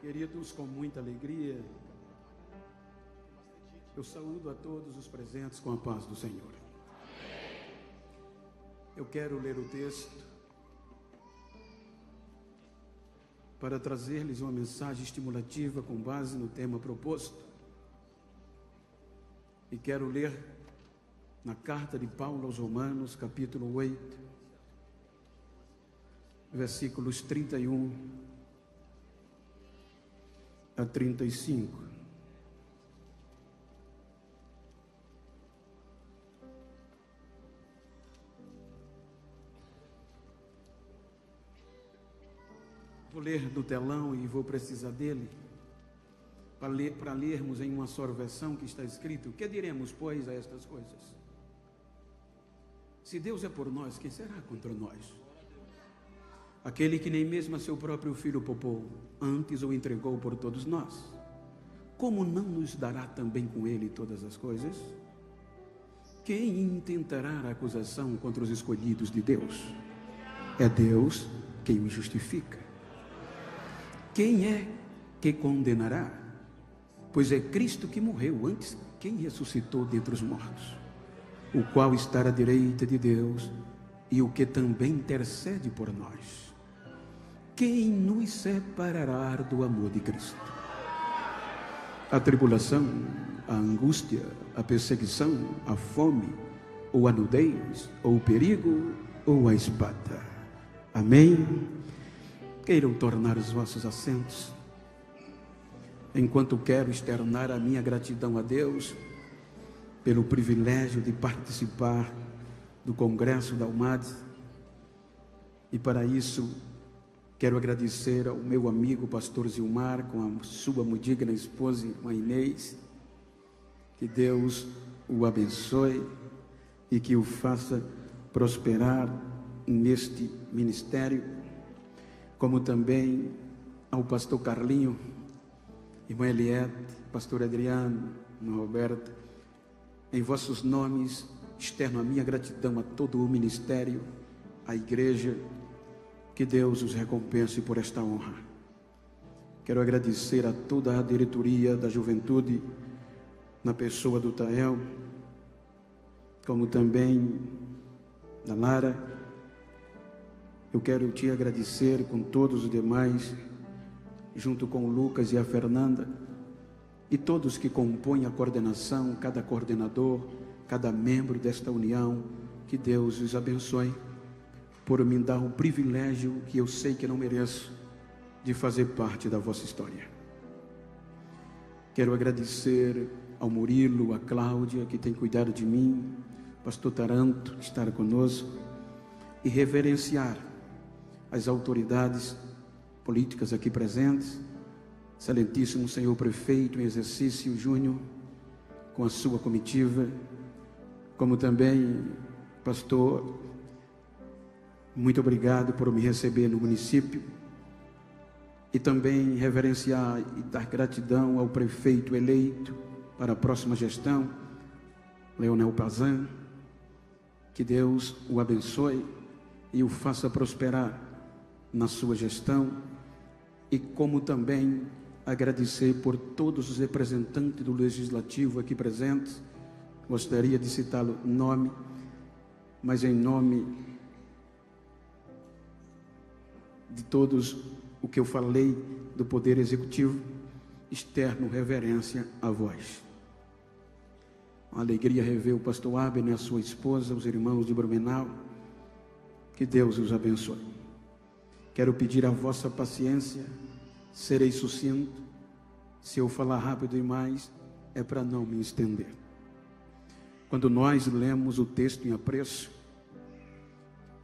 Queridos, com muita alegria, eu saúdo a todos os presentes com a paz do Senhor. Eu quero ler o texto para trazer-lhes uma mensagem estimulativa com base no tema proposto. E quero ler na carta de Paulo aos Romanos, capítulo 8, versículos 31 a 35. Vou ler do telão e vou precisar dele para lermos em uma só versão que está escrito: que diremos, pois, a estas coisas? Se Deus é por nós, quem será contra nós? Aquele que nem mesmo a seu próprio filho poupou, antes o entregou por todos nós, como não nos dará também com ele todas as coisas? Quem intentará a acusação contra os escolhidos de Deus? É Deus quem os justifica. Quem é que condenará? Pois é Cristo que morreu, antes quem ressuscitou dentre os mortos, o qual está à direita de Deus e o que também intercede por nós. Quem nos separará do amor de Cristo? A tribulação, a angústia, a perseguição, a fome, ou a nudez, ou o perigo, ou a espada. Amém? Queiram tornar os vossos assentos, enquanto quero externar a minha gratidão a Deus pelo privilégio de participar do Congresso da UMAD. E para isso quero agradecer ao meu amigo pastor Zilmar, com a sua muito digna esposa, irmã Inês. Que Deus o abençoe e que o faça prosperar neste ministério, como também ao pastor Carlinho, irmã Eliette, pastor Adriano, irmã Roberta. Em vossos nomes externo a minha gratidão a todo o ministério, a igreja. Que Deus os recompense por esta honra. Quero agradecer a toda a diretoria da juventude, na pessoa do Tael, como também da Lara. Eu quero te agradecer com todos os demais, junto com o Lucas e a Fernanda, e todos que compõem a coordenação, cada coordenador, cada membro desta união. Que Deus os abençoe por me dar o privilégio, que eu sei que não mereço, de fazer parte da vossa história. Quero agradecer ao Murilo, a Cláudia, que tem cuidado de mim, pastor Taranto, que está conosco, e reverenciar as autoridades políticas aqui presentes, excelentíssimo senhor prefeito em exercício Júnior, com a sua comitiva, como também pastor, muito obrigado por me receber no município, e também reverenciar e dar gratidão ao prefeito eleito para a próxima gestão, Leonel Pazan. Que Deus o abençoe e o faça prosperar na sua gestão, e como também agradecer por todos os representantes do Legislativo aqui presentes. Gostaria de citá-lo em nome, mas em nome de todos o que eu falei do Poder Executivo, externo reverência a vós. Uma alegria rever o pastor Abner, a sua esposa, os irmãos de Blumenau. Que Deus os abençoe. Quero pedir a vossa paciência, serei sucinto. Se eu falar rápido demais, é para não me estender. Quando nós lemos o texto em apreço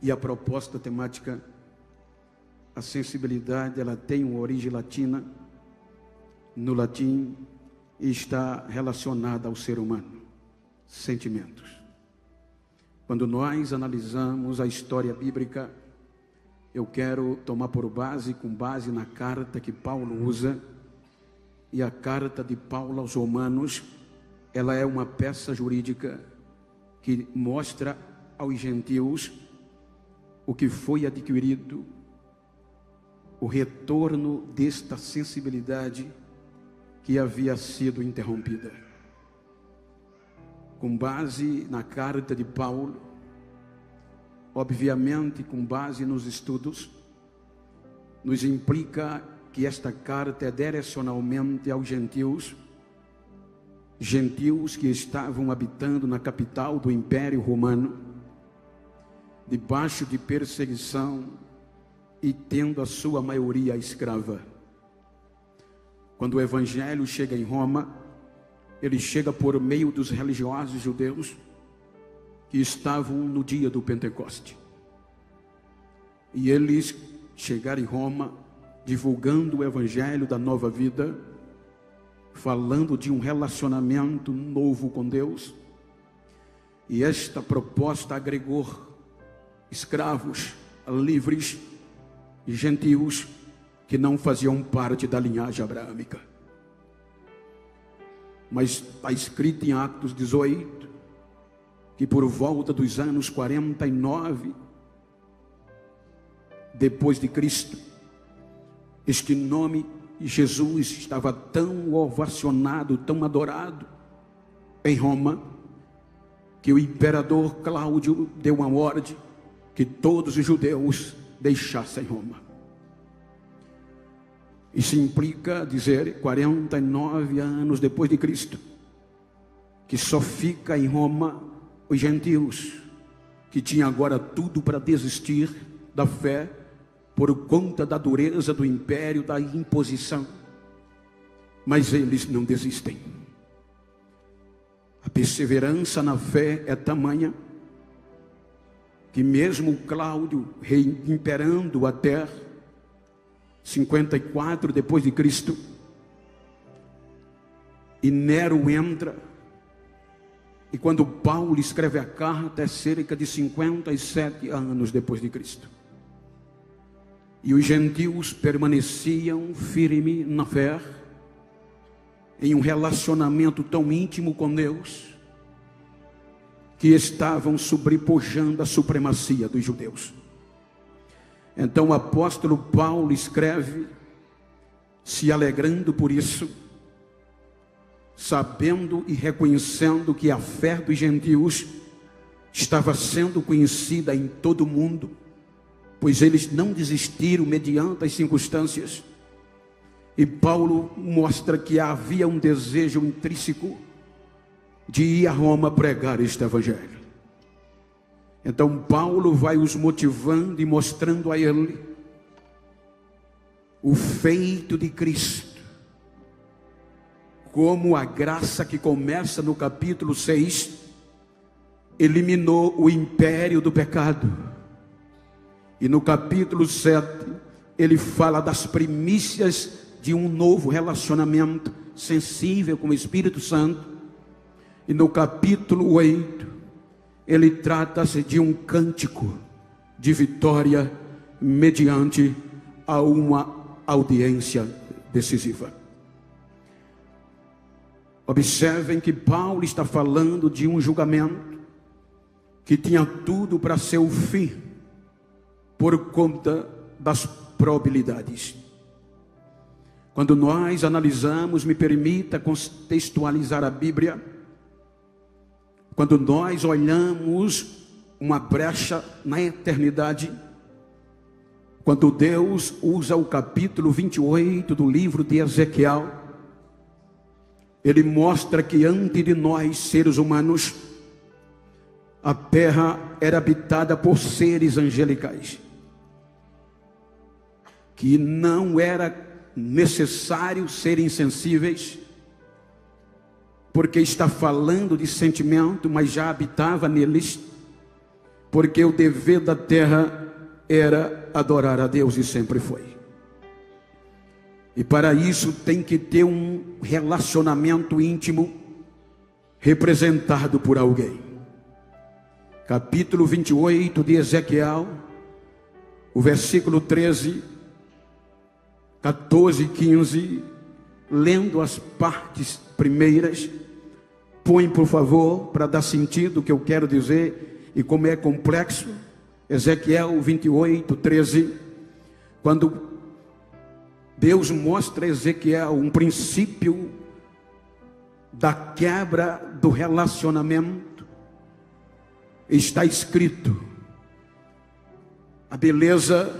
e a proposta temática, a sensibilidade, ela tem uma origem latina, no latim, e está relacionada ao ser humano, sentimentos. Quando nós analisamos a história bíblica, eu quero tomar por base, com base na carta que Paulo usa, e a carta de Paulo aos Romanos, ela é uma peça jurídica que mostra aos gentios o que foi adquirido o retorno desta sensibilidade que havia sido interrompida. Com base na carta de Paulo, obviamente com base nos estudos, nos implica que esta carta é direcionalmente aos gentios que estavam habitando na capital do Império Romano, debaixo de perseguição e tendo a sua maioria escrava. Quando o Evangelho chega em Roma, ele chega por meio dos religiosos judeus que estavam no dia do Pentecoste. E eles chegaram em Roma divulgando o Evangelho da nova vida, falando de um relacionamento novo com Deus. E esta proposta agregou escravos, livres e gentios que não faziam parte da linhagem abraâmica. Mas está escrito em Atos 18 que por volta dos anos 49 depois de Cristo, este nome Jesus estava tão ovacionado, tão adorado em Roma, que o imperador Cláudio deu uma ordem que todos os judeus deixassem Roma. Isso implica dizer 49 anos depois de Cristo, que só fica em Roma os gentios, que tinham agora tudo para desistir da fé, por conta da dureza do império, da imposição. Mas eles não desistem. A perseverança na fé é tamanha, que mesmo Cláudio imperando a terra, 54 depois de Cristo, e Nero entra, e quando Paulo escreve a carta é cerca de 57 anos depois de Cristo. E os gentios permaneciam firmes na fé, em um relacionamento tão íntimo com Deus, que estavam sobrepujando a supremacia dos judeus. Então o apóstolo Paulo escreve, se alegrando por isso, sabendo e reconhecendo que a fé dos gentios estava sendo conhecida em todo o mundo, pois eles não desistiram mediante as circunstâncias. E Paulo mostra que havia um desejo intrínseco de ir a Roma pregar este evangelho. Então Paulo vai os motivando e mostrando a ele o feito de Cristo, como a graça que começa no capítulo 6 eliminou o império do pecado. E no capítulo 7, ele fala das primícias de um novo relacionamento sensível com o Espírito Santo. E no capítulo 8, ele trata-se de um cântico de vitória mediante a uma audiência decisiva. Observem que Paulo está falando de um julgamento que tinha tudo para ser o fim, por conta das probabilidades. Quando nós analisamos, me permita contextualizar a Bíblia, quando nós olhamos uma brecha na eternidade, quando Deus usa o capítulo 28 do livro de Ezequiel, ele mostra que antes de nós, seres humanos, a terra era habitada por seres angelicais, que não era necessário serem sensíveis, porque está falando de sentimento, mas já habitava neles, porque o dever da terra era adorar a Deus e sempre foi. E para isso tem que ter um relacionamento íntimo representado por alguém. Capítulo 28 de Ezequiel, o versículo 13, 14 e 15, lendo as partes primeiras, põe por favor, para dar sentido o que eu quero dizer, e como é complexo. Ezequiel 28, 13, quando Deus mostra a Ezequiel um princípio da quebra do relacionamento. Está escrito: a beleza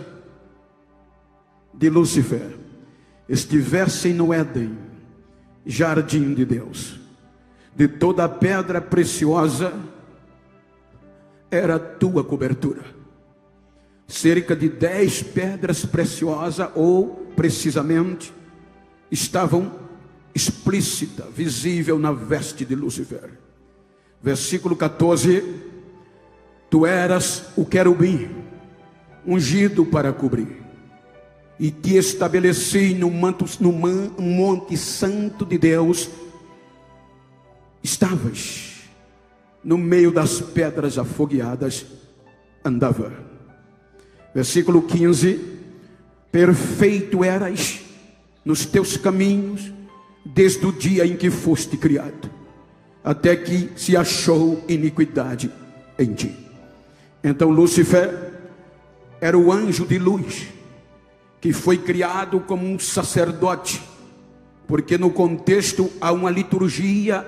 de Lúcifer estivessem no Éden, jardim de Deus. De toda a pedra preciosa era a tua cobertura. Cerca de 10 pedras preciosas, ou precisamente, estavam explícita, visível na veste de Lúcifer. Versículo 14: tu eras o querubim ungido para cobrir, e te estabeleci no monte santo de Deus. Estavas no meio das pedras afogueadas, andava. Versículo 15: perfeito eras nos teus caminhos, desde o dia em que foste criado, até que se achou iniquidade em ti. Então Lúcifer era o anjo de luz, que foi criado como um sacerdote, porque no contexto há uma liturgia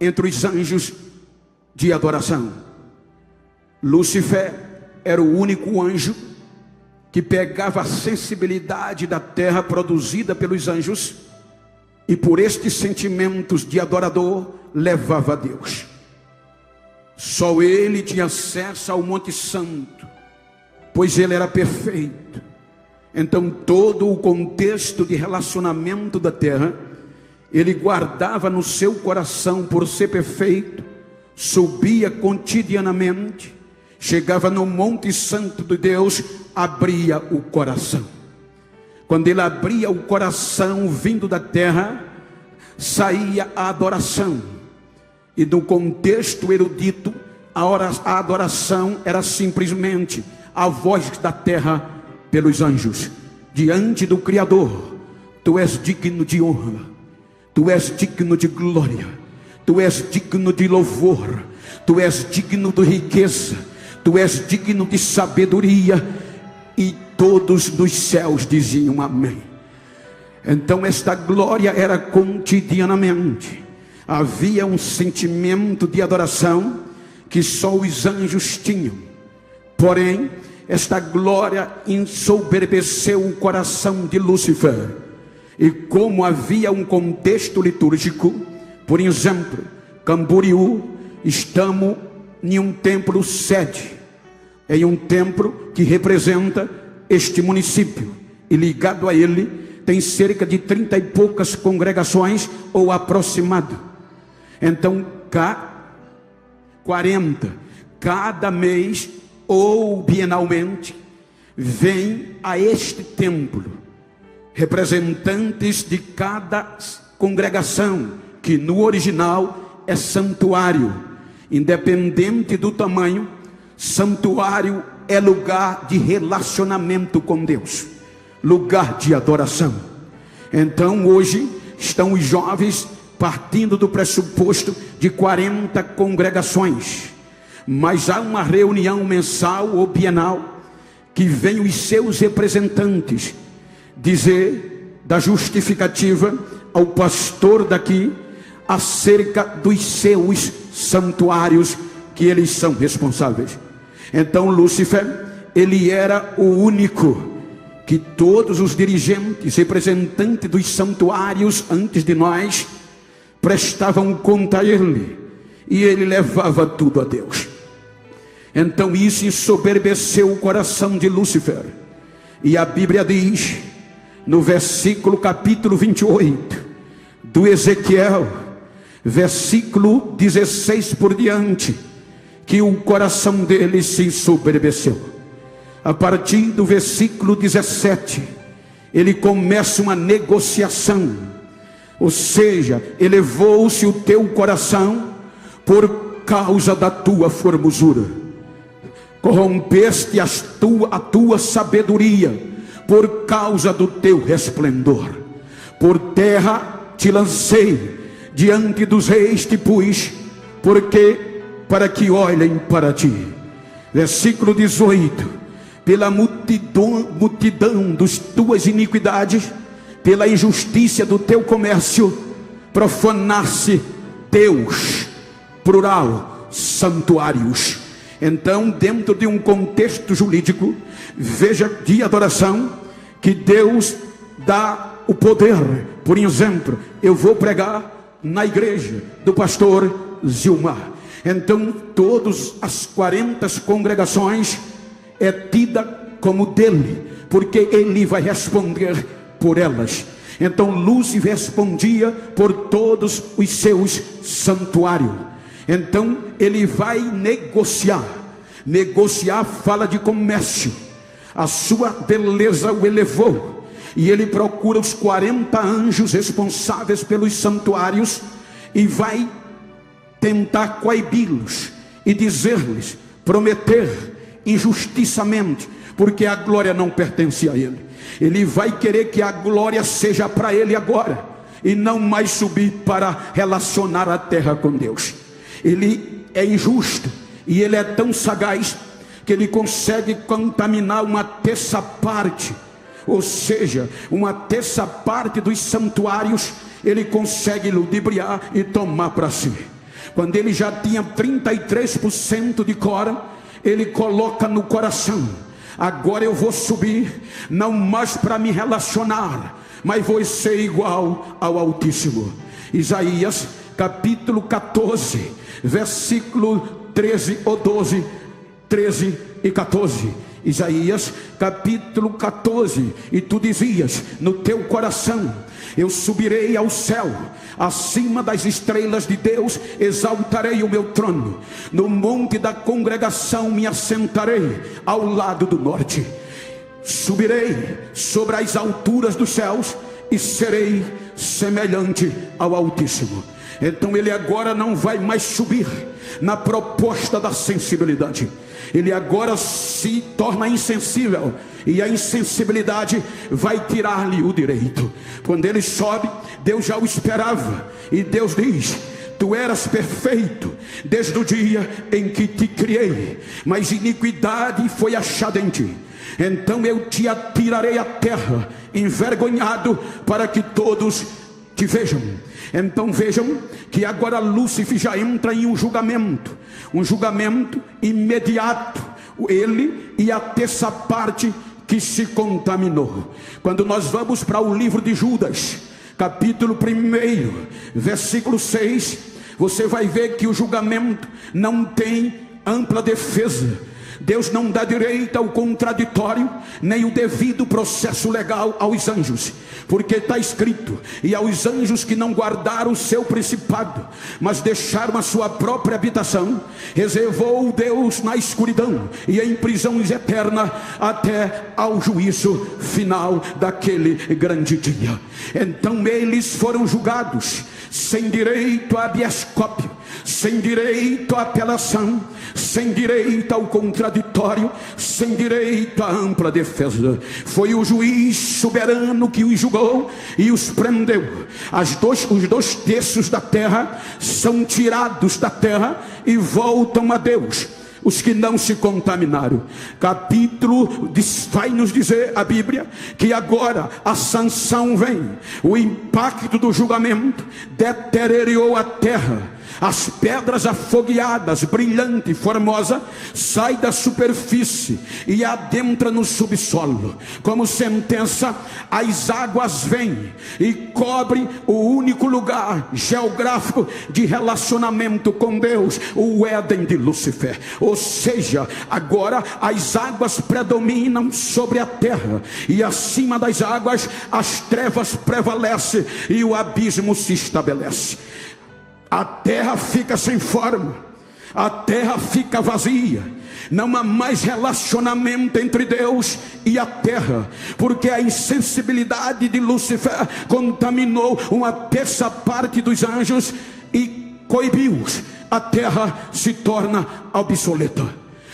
entre os anjos de adoração. Lúcifer era o único anjo que pegava a sensibilidade da terra produzida pelos anjos, e por estes sentimentos de adorador levava a Deus. Só ele tinha acesso ao Monte Santo, pois ele era perfeito. Então todo o contexto de relacionamento da terra, ele guardava no seu coração por ser perfeito, subia cotidianamente, chegava no Monte Santo de Deus, abria o coração. Quando ele abria o coração vindo da terra, saía a adoração. E no contexto erudito, a adoração era simplesmente a voz da terra pelos anjos, diante do Criador. Tu és digno de honra, tu és digno de glória, tu és digno de louvor, tu és digno de riqueza, tu és digno de sabedoria. E todos dos céus diziam amém. Então esta glória era cotidianamente. Havia um sentimento de adoração que só os anjos tinham. Porém, esta glória ensoberbeceu o coração de Lúcifer. E como havia um contexto litúrgico, por exemplo, Camboriú, estamos em um templo sede, em um templo que representa este município, e ligado a ele tem cerca de 30 e poucas congregações, ou aproximado. Então 40 cada mês ou bienalmente vem a este templo representantes de cada congregação, que no original é santuário. Independente do tamanho, santuário é lugar de relacionamento com Deus, lugar de adoração. Então hoje estão os jovens partindo do pressuposto de 40 congregações, mas há uma reunião mensal ou bienal que vem os seus representantes dizer da justificativa ao pastor daqui acerca dos seus santuários que eles são responsáveis. Então Lúcifer, ele era o único que todos os dirigentes, representantes dos santuários antes de nós, prestavam conta a ele, e ele levava tudo a Deus. Então isso ensoberbeceu o coração de Lúcifer, e a Bíblia diz no versículo capítulo 28 do Ezequiel, versículo 16 por diante, que o coração dele se ensoberbeceu. A partir do versículo 17, ele começa uma negociação, ou seja, elevou-se o teu coração por causa da tua formosura, corrompeste a tua sabedoria por causa do teu resplendor. Por terra te lancei, diante dos reis te pus, porque para que olhem para ti. Versículo 18: pela multidão das tuas iniquidades, pela injustiça do teu comércio, profanar-se teus, plural, santuários. Então, dentro de um contexto jurídico, veja de adoração, que Deus dá o poder. Por exemplo, eu vou pregar na igreja do pastor Zilmar. Então, todas as 40 congregações é tida como dele, porque ele vai responder por elas. Então, Lúcifer respondia por todos os seus santuários. Então, ele vai negociar. Negociar fala de comércio. A sua beleza o elevou, e ele procura os 40 anjos responsáveis pelos santuários e vai tentar coibi-los e dizer-lhes, prometer injustiçamente, porque a glória não pertence a ele. Ele vai querer que a glória seja para ele agora, e não mais subir para relacionar a terra com Deus. Ele é injusto, e ele é tão sagaz que ele consegue contaminar uma terça parte, ou seja, uma terça parte dos santuários. Ele consegue ludibriar e tomar para si. Quando ele já tinha 33% de Cora, ele coloca no coração: agora eu vou subir, não mais para me relacionar, mas vou ser igual ao Altíssimo. Isaías capítulo 14, versículo 13 ou 12, 13 e 14. Isaías capítulo 14. E tu dizias no teu coração: eu subirei ao céu, acima das estrelas de Deus exaltarei o meu trono, no monte da congregação me assentarei ao lado do norte. Subirei sobre as alturas dos céus e serei semelhante ao Altíssimo. Então ele agora não vai mais subir na proposta da sensibilidade. Ele agora se torna insensível, e a insensibilidade vai tirar-lhe o direito. Quando ele sobe, Deus já o esperava, e Deus diz: tu eras perfeito desde o dia em que te criei, mas iniquidade foi achada em ti. Então eu te atirarei à terra, envergonhado, para que todos te vejam. Então vejam que agora Lúcifer já entra em um julgamento imediato, ele e a terça parte que se contaminou. Quando nós vamos para o livro de Judas, capítulo 1, versículo 6, você vai ver que o julgamento não tem ampla defesa. Deus não dá direito ao contraditório, nem o devido processo legal aos anjos, porque está escrito: e aos anjos que não guardaram o seu principado, mas deixaram a sua própria habitação, reservou Deus na escuridão e em prisão eterna, até ao juízo final daquele grande dia. Então eles foram julgados sem direito a habeas corpus, sem direito à apelação, sem direito ao contraditório, sem direito à ampla defesa. Foi o juiz soberano que os julgou e os prendeu. Os 2 terços da terra são tirados da terra e voltam a Deus, os que não se contaminaram. Capítulo vai nos dizer a Bíblia que agora a sanção vem. O impacto do julgamento deteriorou a terra. As pedras afogueadas, brilhante e formosa, sai da superfície e adentra no subsolo. Como sentença, as águas vêm e cobrem o único lugar geográfico de relacionamento com Deus, o Éden de Lúcifer. Ou seja, agora as águas predominam sobre a terra, e acima das águas as trevas prevalecem e o abismo se estabelece. A terra fica sem forma, a terra fica vazia, não há mais relacionamento entre Deus e a terra, porque a insensibilidade de Lúcifer contaminou uma terça parte dos anjos e coibiu-os. A terra se torna obsoleta.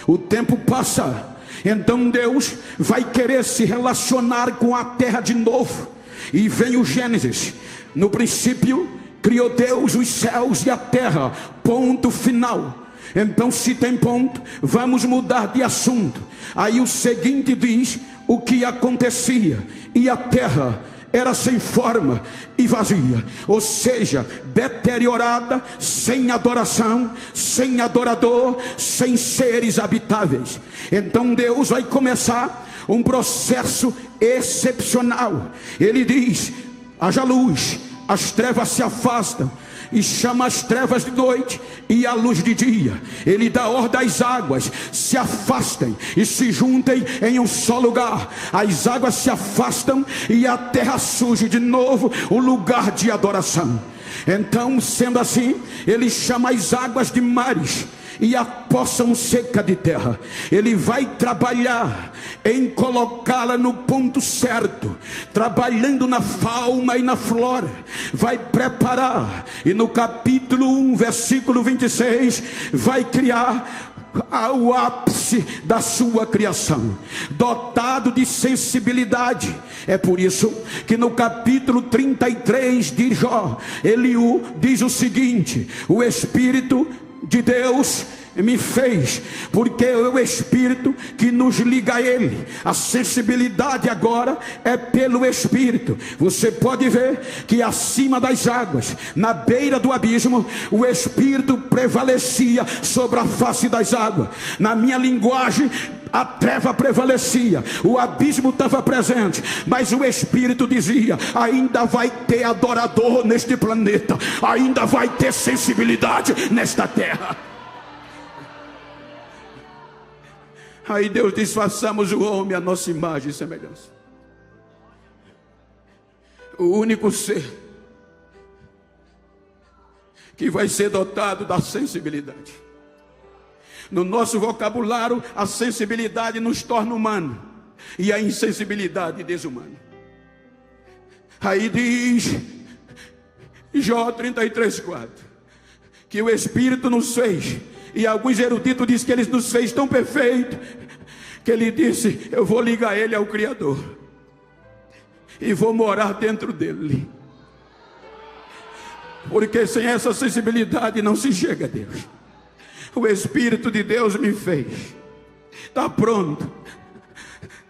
O tempo passa, então Deus vai querer se relacionar com a terra de novo, e vem o Gênesis. No princípio criou Deus os céus e a terra, ponto final. Então, se tem ponto, vamos mudar de assunto. Aí o seguinte diz o que acontecia: e a terra era sem forma e vazia, ou seja, deteriorada, sem adoração, sem adorador, sem seres habitáveis. Então Deus vai começar um processo excepcional. Ele diz: haja luz, as trevas se afastam, e chama as trevas de noite e a luz de dia. Ele dá ordem às águas, se afastem e se juntem em um só lugar. As águas se afastam e a terra surge de novo, o lugar de adoração. Então, sendo assim, ele chama as águas de mares e a poção seca de terra. Ele vai trabalhar em colocá-la no ponto certo, trabalhando na fauna e na flora. Vai preparar, e no capítulo 1, versículo 26, vai criar ao ápice da sua criação, dotado de sensibilidade. É por isso que no capítulo 33 de Jó, Eliú diz o seguinte: o Espírito de Deus me fez, porque é o Espírito que nos liga a Ele. A sensibilidade agora é pelo Espírito. Você pode ver que acima das águas, na beira do abismo, o Espírito prevalecia sobre a face das águas. Na minha linguagem, a treva prevalecia, o abismo estava presente, mas o Espírito dizia: ainda vai ter adorador neste planeta, ainda vai ter sensibilidade nesta terra. Aí Deus diz: façamos o homem à nossa imagem e semelhança. O único ser que vai ser dotado da sensibilidade. No nosso vocabulário, a sensibilidade nos torna humano e a insensibilidade desumana. Aí diz Jó 33:4 que o Espírito nos fez, e alguns eruditos dizem que Ele nos fez tão perfeito que Ele disse: eu vou ligar Ele ao Criador e vou morar dentro dele, porque sem essa sensibilidade não se chega a Deus. O Espírito de Deus me fez, está pronto,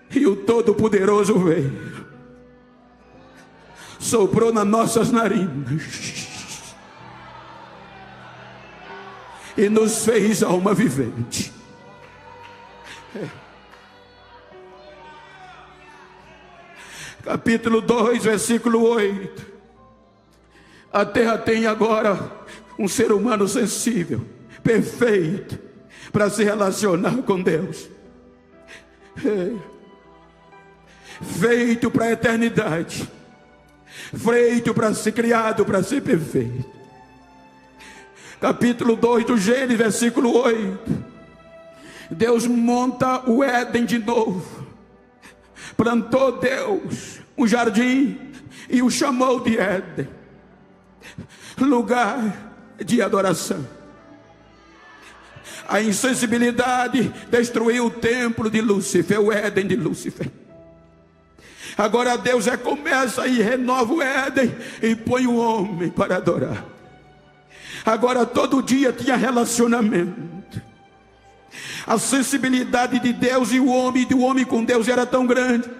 e o Todo-Poderoso veio, soprou nas nossas narinas e nos fez alma vivente. Capítulo 2, versículo 8. A terra tem agora um ser humano sensível, perfeito, para se relacionar com Deus, feito para a eternidade, feito para ser criado, para ser perfeito. Capítulo 2 do Gênesis, versículo 8. Deus monta o Éden de novo. Plantou Deus um jardim e o chamou de Éden, lugar de adoração. A insensibilidade destruiu o templo de Lúcifer, o Éden de Lúcifer. Agora Deus começa e renova o Éden e põe o homem para adorar. Agora todo dia tinha relacionamento. A sensibilidade de Deus e o homem, do homem com Deus, era tão grande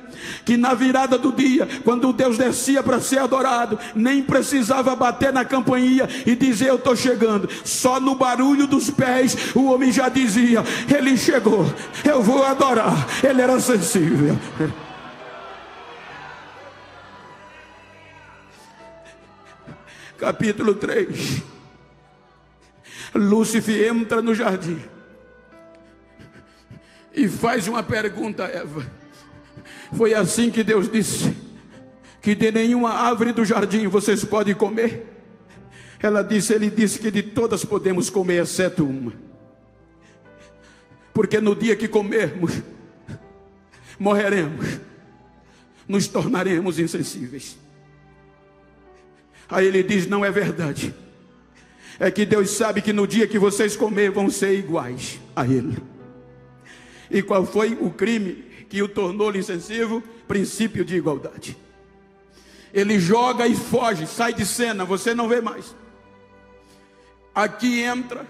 que na virada do dia, quando Deus descia para ser adorado, nem precisava bater na campainha e dizer: eu estou chegando. Só no barulho dos pés o homem já dizia: ele chegou, eu vou adorar. Ele era sensível. Capítulo 3. Lúcifer entra no jardim e faz uma pergunta a Eva. Foi assim que Deus disse que de nenhuma árvore do jardim vocês podem comer? Ela disse: ele disse que de todas podemos comer, exceto uma, porque no dia que comermos, morreremos, nos tornaremos insensíveis. Aí ele diz: não é verdade, é que Deus sabe que no dia que vocês comer vão ser iguais a Ele. E qual foi o crime que o tornou insensível? Princípio de igualdade. Ele joga e foge, sai de cena, você não vê mais. Aqui entra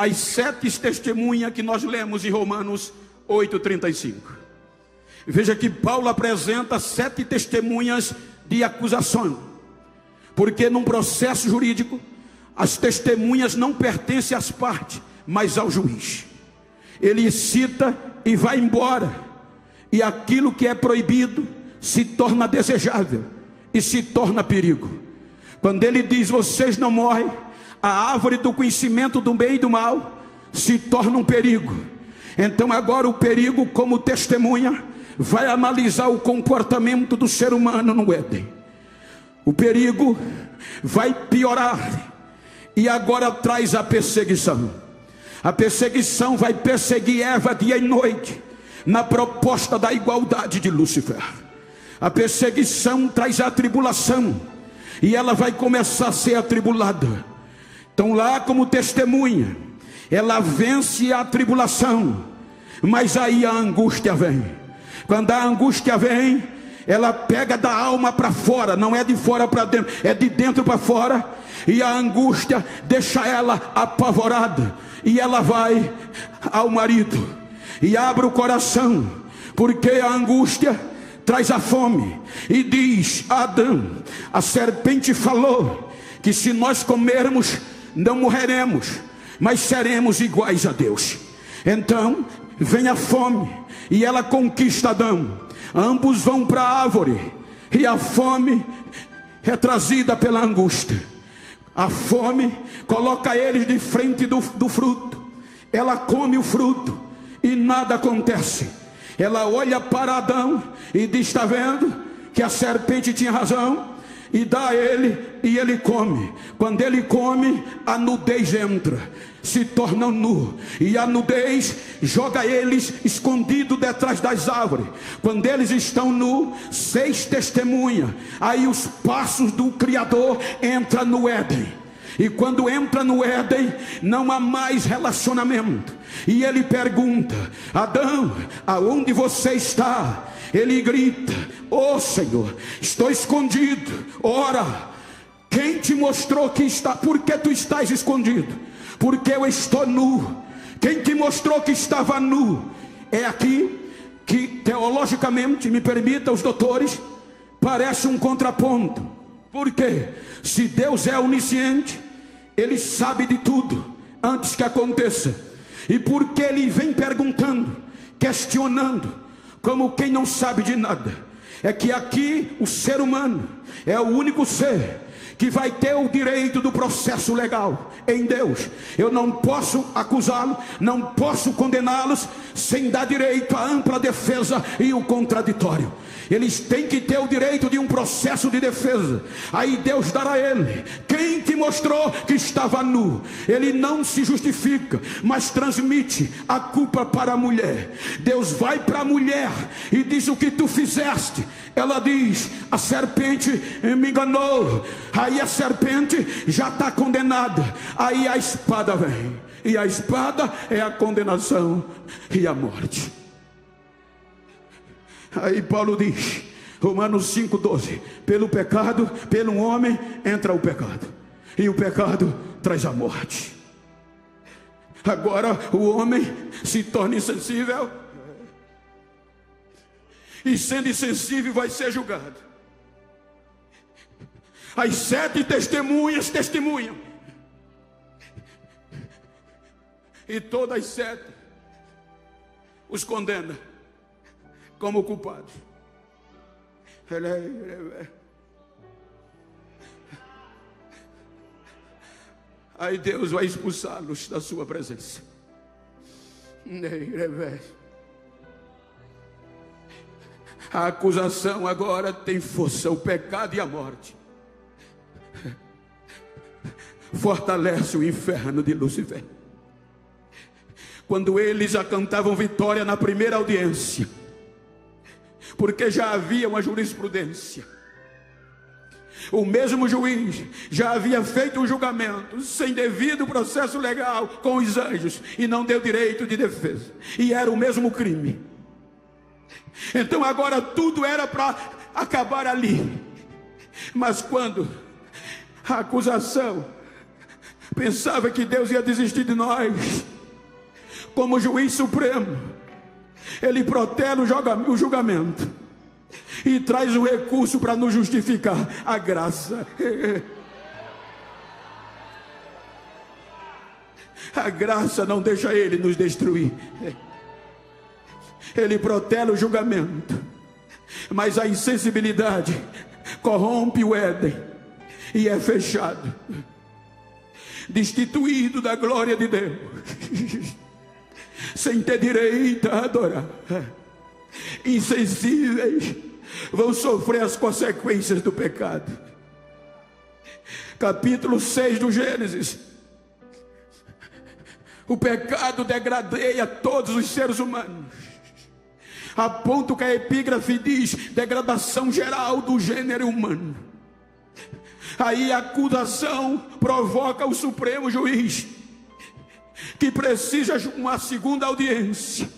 as 7 testemunhas que nós lemos em Romanos 8:35. Veja que Paulo apresenta 7 testemunhas de acusação, porque num processo jurídico as testemunhas não pertencem às partes, mas ao juiz. Ele cita e vai embora, e aquilo que é proibido se torna desejável e se torna perigo. Quando ele diz: vocês não morrem, a árvore do conhecimento do bem e do mal se torna um perigo. Então agora o perigo, como testemunha, vai analisar o comportamento do ser humano no Éden. O perigo vai piorar, e agora traz a perseguição. A perseguição vai perseguir Eva dia e noite, na proposta da igualdade de Lúcifer. A perseguição traz a tribulação, e ela vai começar a ser atribulada. Então lá como testemunha, ela vence a tribulação, mas aí a angústia vem. Quando a angústia vem, ela pega da alma para fora, não é de fora para dentro, é de dentro para fora. E a angústia deixa ela apavorada, e ela vai ao marido e abre o coração, porque a angústia traz a fome. E diz a Adão: a serpente falou que se nós comermos não morreremos, mas seremos iguais a Deus. Então vem a fome, e ela conquista Adão. Ambos vão para a árvore, e a fome é trazida pela angústia. A fome coloca eles de frente do fruto. Ela come o fruto e nada acontece. Ela olha para Adão e diz: está vendo que a serpente tinha razão? E dá a ele, e ele come. Quando ele come, a nudez entra, se tornam nu, e a nudez joga eles escondidos detrás das árvores. Quando eles estão nu, 6 testemunhas. Aí os passos do Criador entram no Éden. E quando entra no Éden, não há mais relacionamento. E ele pergunta: Adão, aonde você está? Ele grita: ó Senhor, estou escondido. Ora, quem te mostrou que está? Por que tu estás escondido? Porque eu estou nu. Quem te mostrou que estava nu? É aqui que teologicamente, me permita os doutores, parece um contraponto. Por quê? Se Deus é onisciente, Ele sabe de tudo antes que aconteça. E porque Ele vem perguntando, questionando, como quem não sabe de nada, é que aqui o ser humano é o único ser que vai ter o direito do processo legal em Deus. Eu não posso acusá-lo, não posso condená-los sem dar direito à ampla defesa e o contraditório. Eles têm que ter o direito de um processo de defesa. Aí Deus dará a ele: quem te mostrou que estava nu? Ele não se justifica, mas transmite a culpa para a mulher. Deus vai para a mulher e diz: o que tu fizeste? Ela diz: a serpente me enganou. Aí a serpente já está condenada. Aí a espada vem, e a espada é a condenação e a morte. Aí Paulo diz, Romanos 5,12: pelo pecado, pelo homem entra o pecado, e o pecado traz a morte. Agora o homem se torna insensível, e sendo insensível vai ser julgado. As 7 testemunhas testemunham, e todas as 7 os condenam como culpados. Aí Deus vai expulsá-los da sua presença. A acusação agora tem força. O pecado e a morte fortalece o inferno de Lúcifer. Quando eles já cantavam vitória na primeira audiência, porque já havia uma jurisprudência, o mesmo juiz já havia feito um julgamento sem devido processo legal com os anjos, e não deu direito de defesa, e era o mesmo crime. Então agora tudo era para acabar ali. Mas quando a acusação pensava que Deus ia desistir de nós. Como juiz supremo, Ele protela o julgamento e traz o recurso para nos justificar, a graça. A graça não deixa Ele nos destruir. Ele protela o julgamento, mas a insensibilidade corrompe o Éden e é fechado, destituído da glória de Deus, sem ter direito a adorar. Insensíveis vão sofrer as consequências do pecado. Capítulo 6 do Gênesis. O pecado degradeia todos os seres humanos, a ponto que a epígrafe diz: degradação geral do gênero humano. Aí a acusação provoca o Supremo Juiz, que precisa de uma segunda audiência,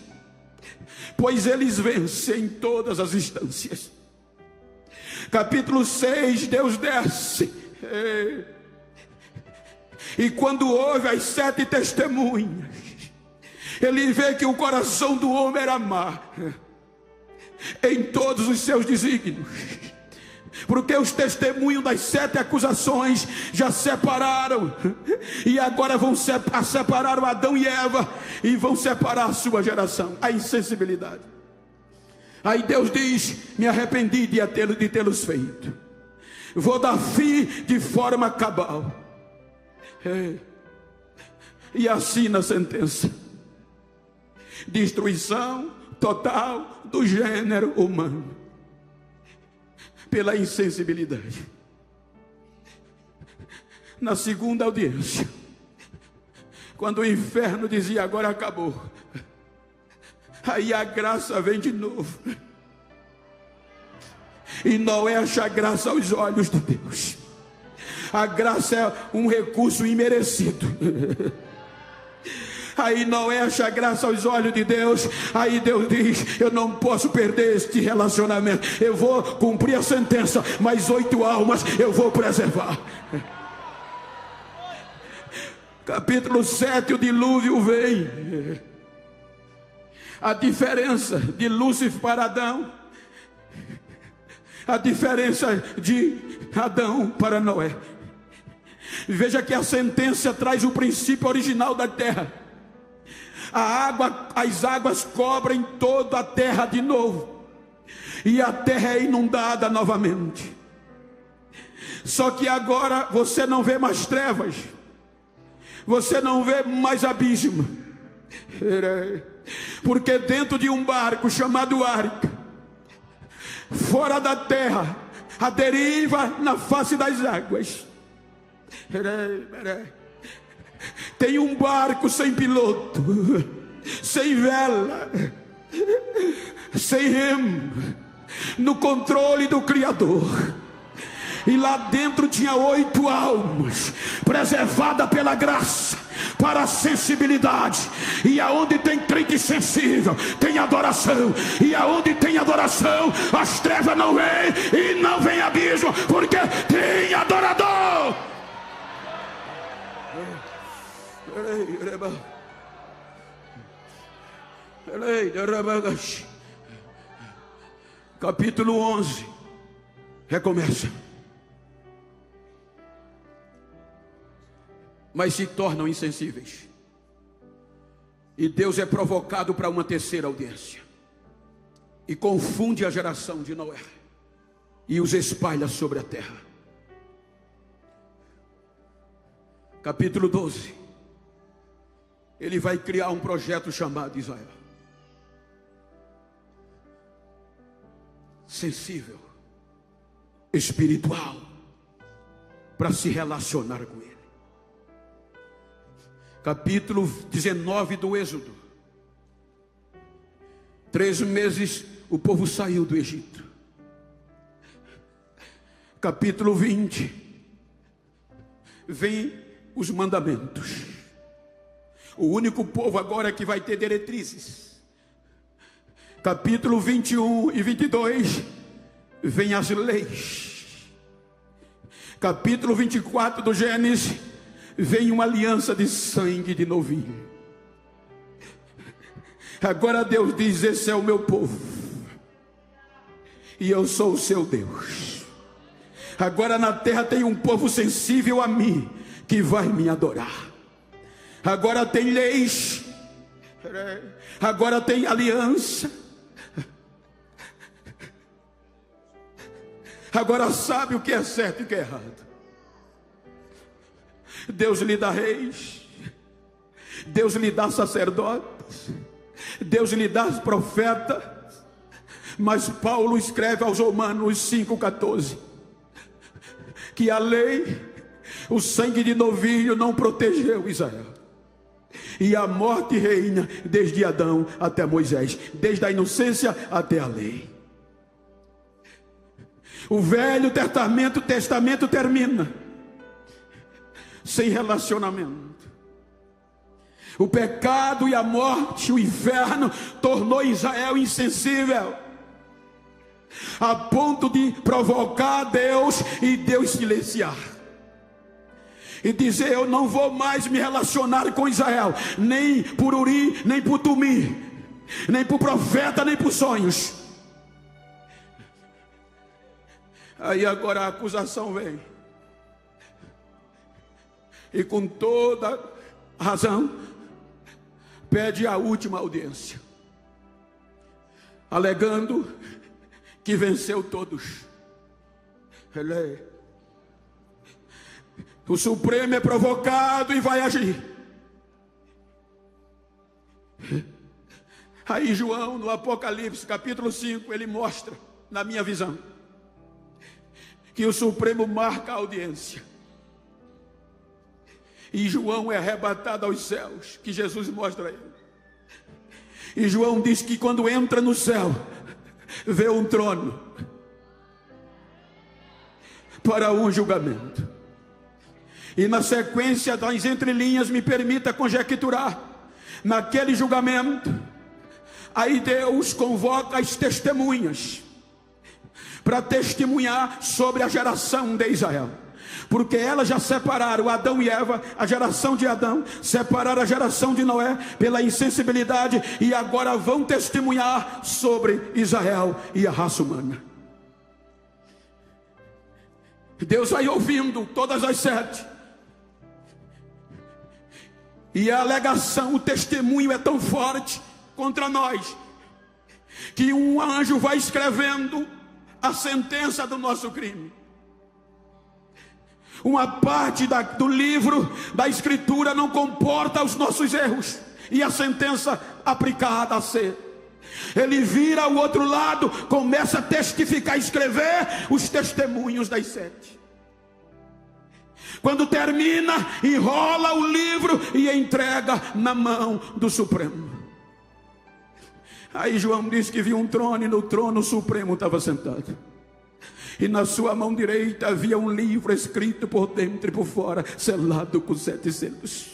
pois eles vencem em todas as instâncias. Capítulo 6, Deus desce, e quando ouve as 7 testemunhas, Ele vê que o coração do homem era má em todos os seus desígnios, porque os testemunhos das 7 acusações já separaram, e agora vão separar Adão e Eva, e vão separar a sua geração. A insensibilidade. Aí Deus diz: me arrependi de tê-los feito, vou dar fim de forma cabal. E assina a sentença: destruição total do gênero humano, pela insensibilidade. Na segunda audiência, quando o inferno dizia: agora acabou, aí a graça vem de novo, e Noé acha graça aos olhos de Deus. A graça é um recurso imerecido. Aí Noé acha graça aos olhos de Deus. Aí Deus diz: eu não posso perder este relacionamento, eu vou cumprir a sentença, mas 8 almas eu vou preservar. Capítulo 7, o dilúvio vem. A diferença de Lúcifer para Adão, a diferença de Adão para Noé. Veja que a sentença traz o princípio original da terra. As águas cobrem toda a terra de novo, e a terra é inundada novamente. Só que agora você não vê mais trevas, você não vê mais abismo, porque dentro de um barco chamado arca, fora da terra, a deriva na face das águas, tem um barco sem piloto, sem vela, sem remo, no controle do Criador. E lá dentro tinha 8 almas, preservadas pela graça, para a sensibilidade. E aonde tem crente sensível, tem adoração. E aonde tem adoração, as trevas não vêm e não vem abismo, porque tem adorador. Capítulo 11 recomeça. Mas se tornam insensíveis, e Deus é provocado para uma terceira audiência, e confunde a geração de Noé, e os espalha sobre a terra. Capítulo 12, ele vai criar um projeto chamado Israel. Sensível, espiritual, para se relacionar com ele. Capítulo 19 do Êxodo. 3 meses o povo saiu do Egito. Capítulo 20, vem os mandamentos. O único povo agora que vai ter diretrizes. Capítulo 21 e 22, vem as leis. Capítulo 24 do Gênesis, vem uma aliança de sangue de novilho. Agora Deus diz: esse é o meu povo, e eu sou o seu Deus. Agora na terra tem um povo sensível a mim, que vai me adorar. Agora tem leis, agora tem aliança, agora sabe o que é certo e o que é errado. Deus lhe dá reis, Deus lhe dá sacerdotes, Deus lhe dá profetas. Mas Paulo escreve aos Romanos 5,14 que a lei, o sangue de novilho não protegeu Israel, e a morte reina desde Adão até Moisés, desde a inocência até a lei. O Velho Testamento termina sem relacionamento. O pecado e a morte, o inferno, tornou Israel insensível, a ponto de provocar Deus e Deus silenciar e dizer: eu não vou mais me relacionar com Israel, nem por Uri, nem por Tumi, nem por profeta, nem por sonhos. Aí agora a acusação vem, e com toda razão pede a última audiência, alegando que venceu todos. O Supremo é provocado e vai agir. Aí João, no Apocalipse capítulo 5, ele mostra, na minha visão, que o Supremo marca a audiência, e João é arrebatado aos céus, que Jesus mostra a ele. E João diz que quando entra no céu, vê um trono para um julgamento. E na sequência das entrelinhas, me permita conjecturar, naquele julgamento, aí Deus convoca as testemunhas para testemunhar sobre a geração de Israel, porque elas já separaram Adão e Eva, a geração de Adão, separaram a geração de Noé pela insensibilidade, e agora vão testemunhar sobre Israel e a raça humana. Deus vai ouvindo todas as sete, e a alegação, o testemunho é tão forte contra nós, que um anjo vai escrevendo a sentença do nosso crime. Uma parte do livro da Escritura não comporta os nossos erros, e a sentença aplicada a ser. Ele vira o outro lado, começa a testificar, escrever os testemunhos das sete. Quando termina, enrola o livro e entrega na mão do Supremo. Aí João diz que viu um trono, e no trono o Supremo estava sentado, e na sua mão direita havia um livro escrito por dentro e por fora, selado com 7 selos.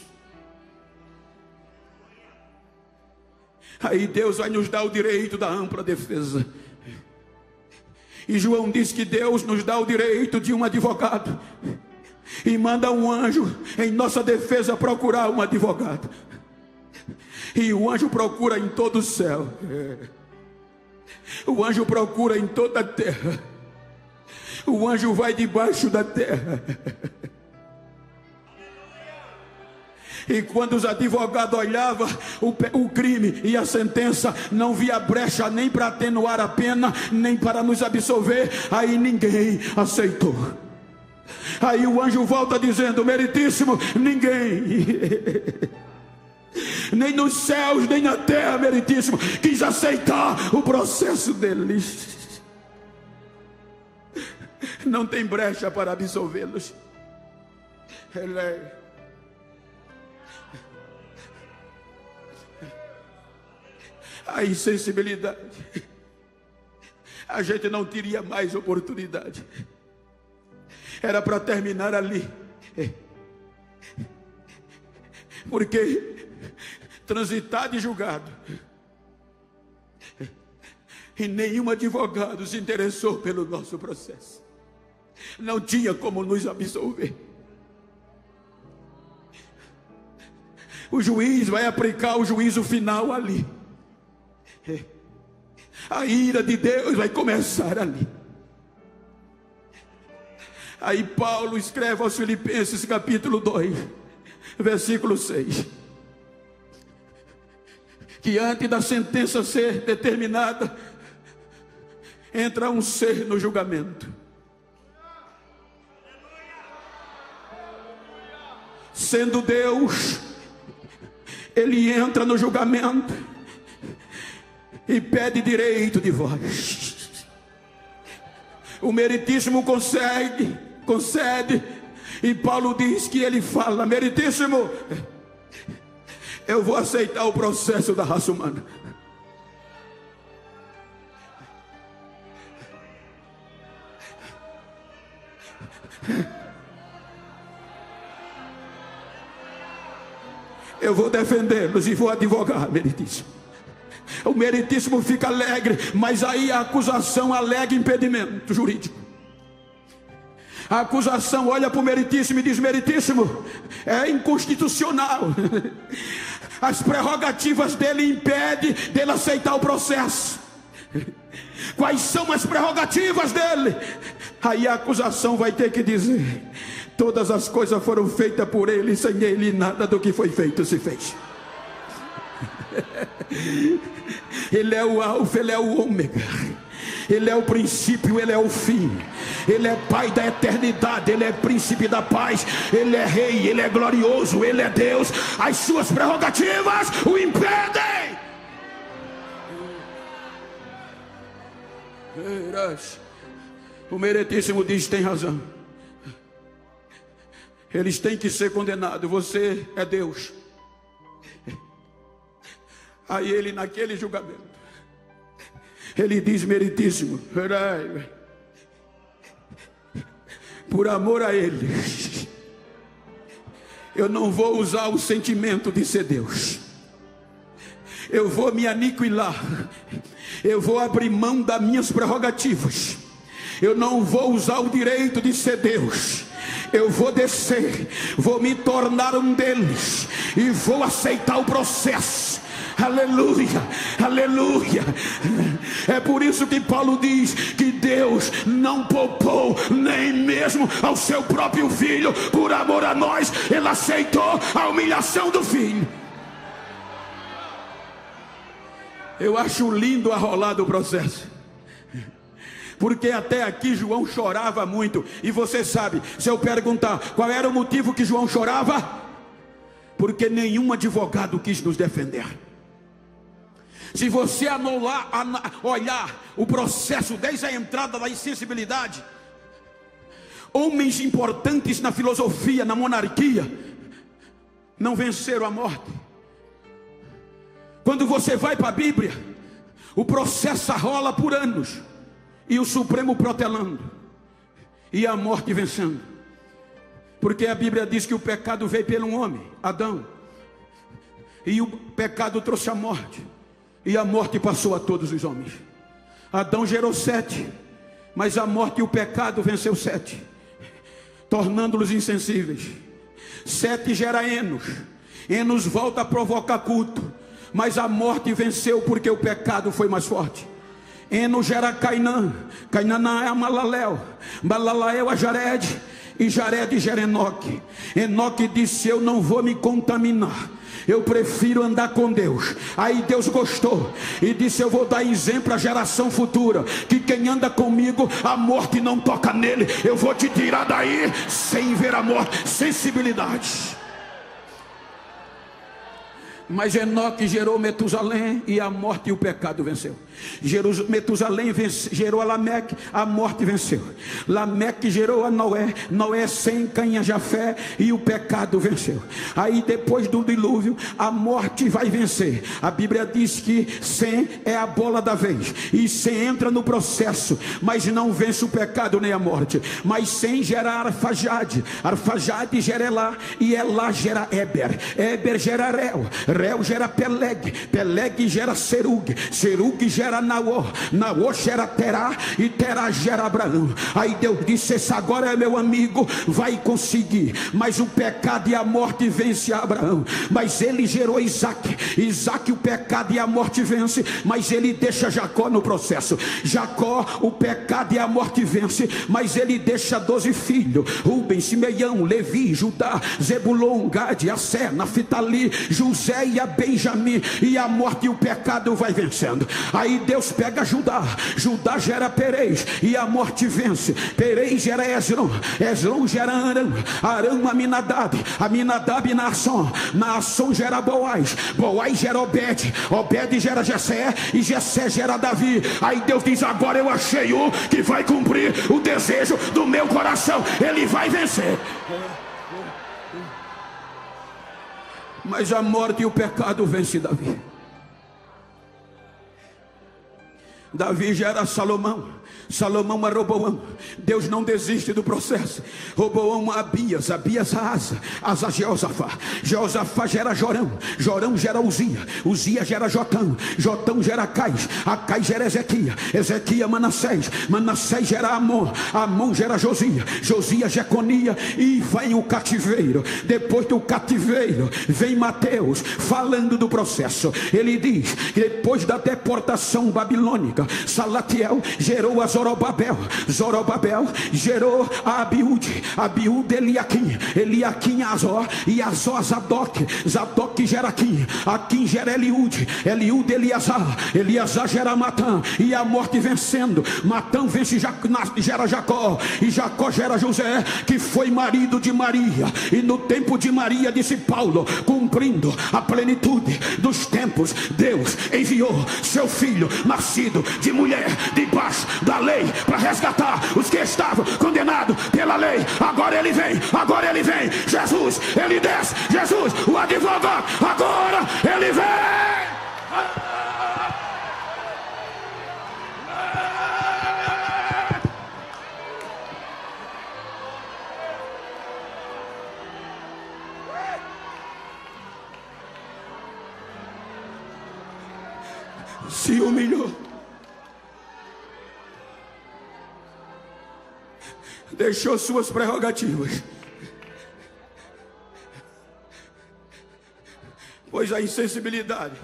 Aí Deus vai nos dar o direito da ampla defesa. E João diz que Deus nos dá o direito de um advogado, e manda um anjo em nossa defesa procurar um advogado. E o anjo procura em todo o céu, o anjo procura em toda a terra, o anjo vai debaixo da terra. E quando os advogados olhavam o crime e a sentença, não via brecha nem para atenuar a pena, nem para nos absolver. Aí ninguém aceitou. Aí o anjo volta dizendo: meritíssimo, ninguém, nem nos céus nem na terra, meritíssimo, quis aceitar o processo deles. Não tem brecha para absolvê-los. A insensibilidade, a gente não teria mais oportunidade. Era para terminar ali, porque transitado e julgado, e nenhum advogado se interessou pelo nosso processo. Não tinha como nos absolver. O juiz vai aplicar o juízo final ali. A ira de Deus vai começar ali. Aí Paulo escreve aos Filipenses capítulo 2, versículo 6, que antes da sentença ser determinada, entra um ser no julgamento. Sendo Deus, Ele entra no julgamento e pede direito de voz. O meritíssimo concede, e Paulo diz que ele fala: meritíssimo, eu vou aceitar o processo da raça humana. Eu vou defendê-los e vou advogar, meritíssimo. O meritíssimo fica alegre, mas aí a acusação alega impedimento jurídico. A acusação olha para o meritíssimo e diz: meritíssimo, é inconstitucional. As prerrogativas dele impedem dele aceitar o processo. Quais são as prerrogativas dele? Aí a acusação vai ter que dizer: todas as coisas foram feitas por ele, sem ele nada do que foi feito se fez. Ele é o alfa, ele é o ômega, ele é o princípio, ele é o fim. Ele é pai da eternidade, ele é príncipe da paz, ele é rei, ele é glorioso, ele é Deus. As suas prerrogativas o impedem. O meritíssimo diz: tem razão, eles têm que ser condenados, você é Deus. Aí ele, naquele julgamento, ele diz: meritíssimo, por amor a eles, eu não vou usar o sentimento de ser Deus. Eu vou me aniquilar, eu vou abrir mão das minhas prerrogativas. Eu não vou usar o direito de ser Deus. Eu vou descer, vou me tornar um deles e vou aceitar o processo. Aleluia, aleluia. É por isso que Paulo diz que Deus não poupou nem mesmo ao seu próprio filho. Por amor a nós, ele aceitou a humilhação do filho. Eu acho lindo a rolar do processo, porque até aqui João chorava muito. E você sabe, se eu perguntar qual era o motivo que João chorava, porque nenhum advogado quis nos defender. Se você olhar o processo desde a entrada da insensibilidade, homens importantes na filosofia, na monarquia, não venceram a morte. Quando você vai para a Bíblia, o processo rola por anos, e o Supremo protelando, e a morte vencendo. Porque a Bíblia diz que o pecado veio pelo homem, Adão, e o pecado trouxe a morte, e a morte passou a todos os homens. Adão gerou 7, mas a morte e o pecado venceu 7, tornando-los insensíveis. 7 gera Enos. Enos volta a provocar culto, mas a morte venceu porque o pecado foi mais forte. Enos gera Cainã. Cainã é a Malaléu. Malaléu é a Jared. E Jared gera Enoque. Enoque disse: eu não vou me contaminar, eu prefiro andar com Deus. Aí Deus gostou e disse: eu vou dar exemplo à geração futura, que quem anda comigo, a morte não toca nele. Eu vou te tirar daí sem ver a morte. Sensibilidade. Mas Enoque gerou Metusalém, e a morte e o pecado venceu. Metusalém gerou a Lameque, a morte venceu. Lameque gerou a Noé, Noé sem Caim, Jafé, e o pecado venceu. Aí depois do dilúvio, a morte vai vencer. A Bíblia diz que Sem é a bola da vez, e Sem entra no processo, mas não vence o pecado nem a morte. Mas Sem gera Arfajade, Arfajade gera Elá, e Elá gera Éber, Éber gera Reu, Reu gera Peleg, Peleg gera Serug, Serug gera Naor, Naor gera Terá, e Terá gera Abraão. Aí Deus disse: esse agora é meu amigo, vai conseguir. Mas o pecado e a morte vence Abraão. Mas ele gerou Isaac, Isaac o pecado e a morte vence, mas ele deixa Jacó no processo. Jacó, o pecado e a morte vence, mas ele deixa 12 filhos: Rubem, Simeão, Levi, Judá, Zebulon, Gade, Assé, Naftali, José e a Benjamim. E a morte e o pecado vai vencendo. Aí Deus pega Judá, Judá gera Perez, e a morte vence. Perez gera Esron, Esron gera Arão, Arão Aminadab, Aminadab Naasson, Naasson gera Boaz, Boaz gera Obed, Obed gera Jessé, e Jessé gera Davi. Aí Deus diz: agora eu achei um que vai cumprir o desejo do meu coração, ele vai vencer. Mas a morte e o pecado vence Davi. Davi gera Salomão, Salomão a Roboão. Deus não desiste do processo. Roboão a Abias, Abias a Asa, Asa a Jeosafá, Jeosafá gera Jorão, Jorão gera Uzia, Uzia gera Jotão, Jotão gera Acais, Acais gera Ezequias, Ezequias Manassés, Manassés gera Amon, Amon gera Josia, Josia Jeconia. E vem o cativeiro. Depois do cativeiro vem Mateus falando do processo. Ele diz que depois da deportação babilônica, Salatiel gerou a Zorobabel, Zorobabel gerou a Abiúde, Abiúde Eliaquim, Eliaquim Azor, e Azor Zadok, Zadok gera Aquim, Aquim gera Eliúde, Eliúde Eliasar, Eliasar gera Matã. E a morte vencendo, Matã vence, gera Jacó, e Jacó gera José, que foi marido de Maria. E no tempo de Maria, disse Paulo, cumprindo a plenitude dos tempos, Deus enviou seu filho, nascido de mulher, debaixo da lei, para resgatar os que estavam condenados pela lei. Agora ele vem, agora ele vem. Jesus, ele desce, Jesus, o advogado, agora ele vem. Se humilhou, deixou suas prerrogativas, pois a insensibilidade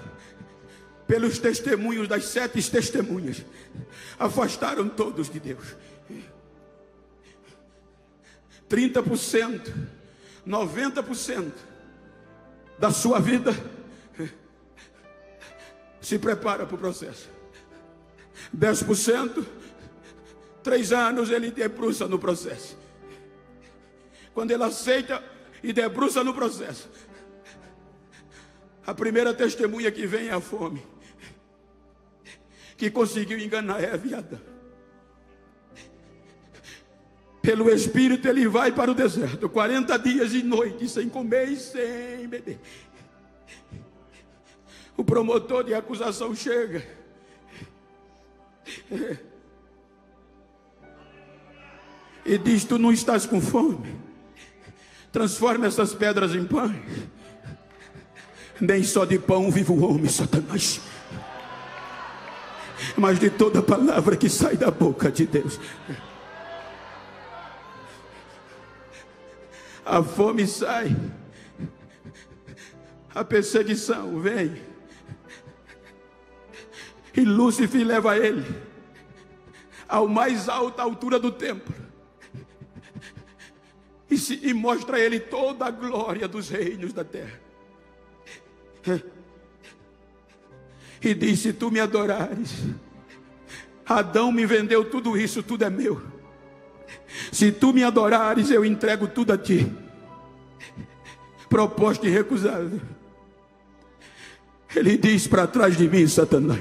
pelos testemunhos das 7 testemunhas afastaram todos de Deus. 30%, 90% da sua vida se prepara para o processo. 10%, 3 anos ele debruça no processo. Quando ele aceita e debruça no processo, a primeira testemunha que vem é a fome, que conseguiu enganar Eva e Adão. Pelo Espírito ele vai para o deserto, 40 dias e noites, sem comer e sem beber. O promotor de acusação chega. E diz: tu não estás com fome? Transforma essas pedras em pães. Nem só de pão vive o homem, Satanás, mas de toda palavra que sai da boca de Deus. A fome sai, a perseguição vem, e Lúcifer leva ele ao mais alta altura do templo e mostra a ele toda a glória dos reinos da terra. E diz: se tu me adorares, Adão me vendeu tudo isso, tudo é meu. Se tu me adorares, eu entrego tudo a ti. Proposta irrecusável. Ele diz: para trás de mim, Satanás.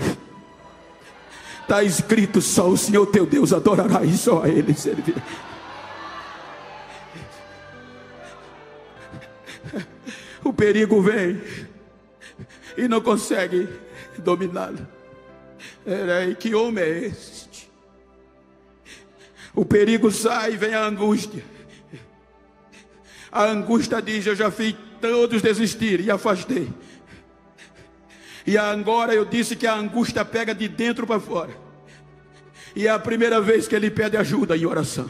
Está escrito: só o Senhor teu Deus adorará, e só a Ele servirá. O perigo vem e não consegue dominá-lo. Que homem é este? O perigo sai e vem a angústia. A angústia diz: eu já fiz todos desistir e afastei. E agora eu disse que a angústia pega de dentro para fora. E é a primeira vez que ele pede ajuda em oração.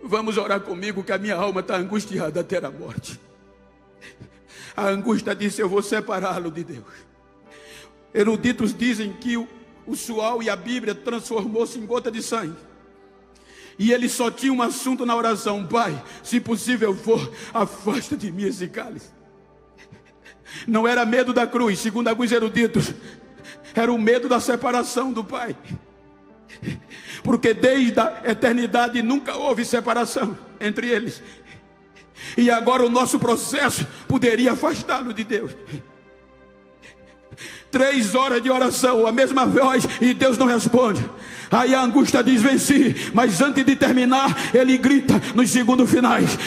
Vamos orar comigo, que a minha alma está angustiada até a morte. A angústia disse: eu vou separá-lo de Deus. Eruditos dizem que o sual e a Bíblia transformou-se em gota de sangue. E ele só tinha um assunto na oração: Pai, se possível for, afasta de mim esse cálice. Não era medo da cruz, segundo alguns eruditos, era o medo da separação do Pai. Porque desde a eternidade nunca houve separação entre eles. E agora o nosso processo poderia afastá-lo de Deus. 3 horas de oração, a mesma voz, e Deus não responde. Aí a angústia diz: venci. Mas antes de terminar, ele grita nos segundos finais: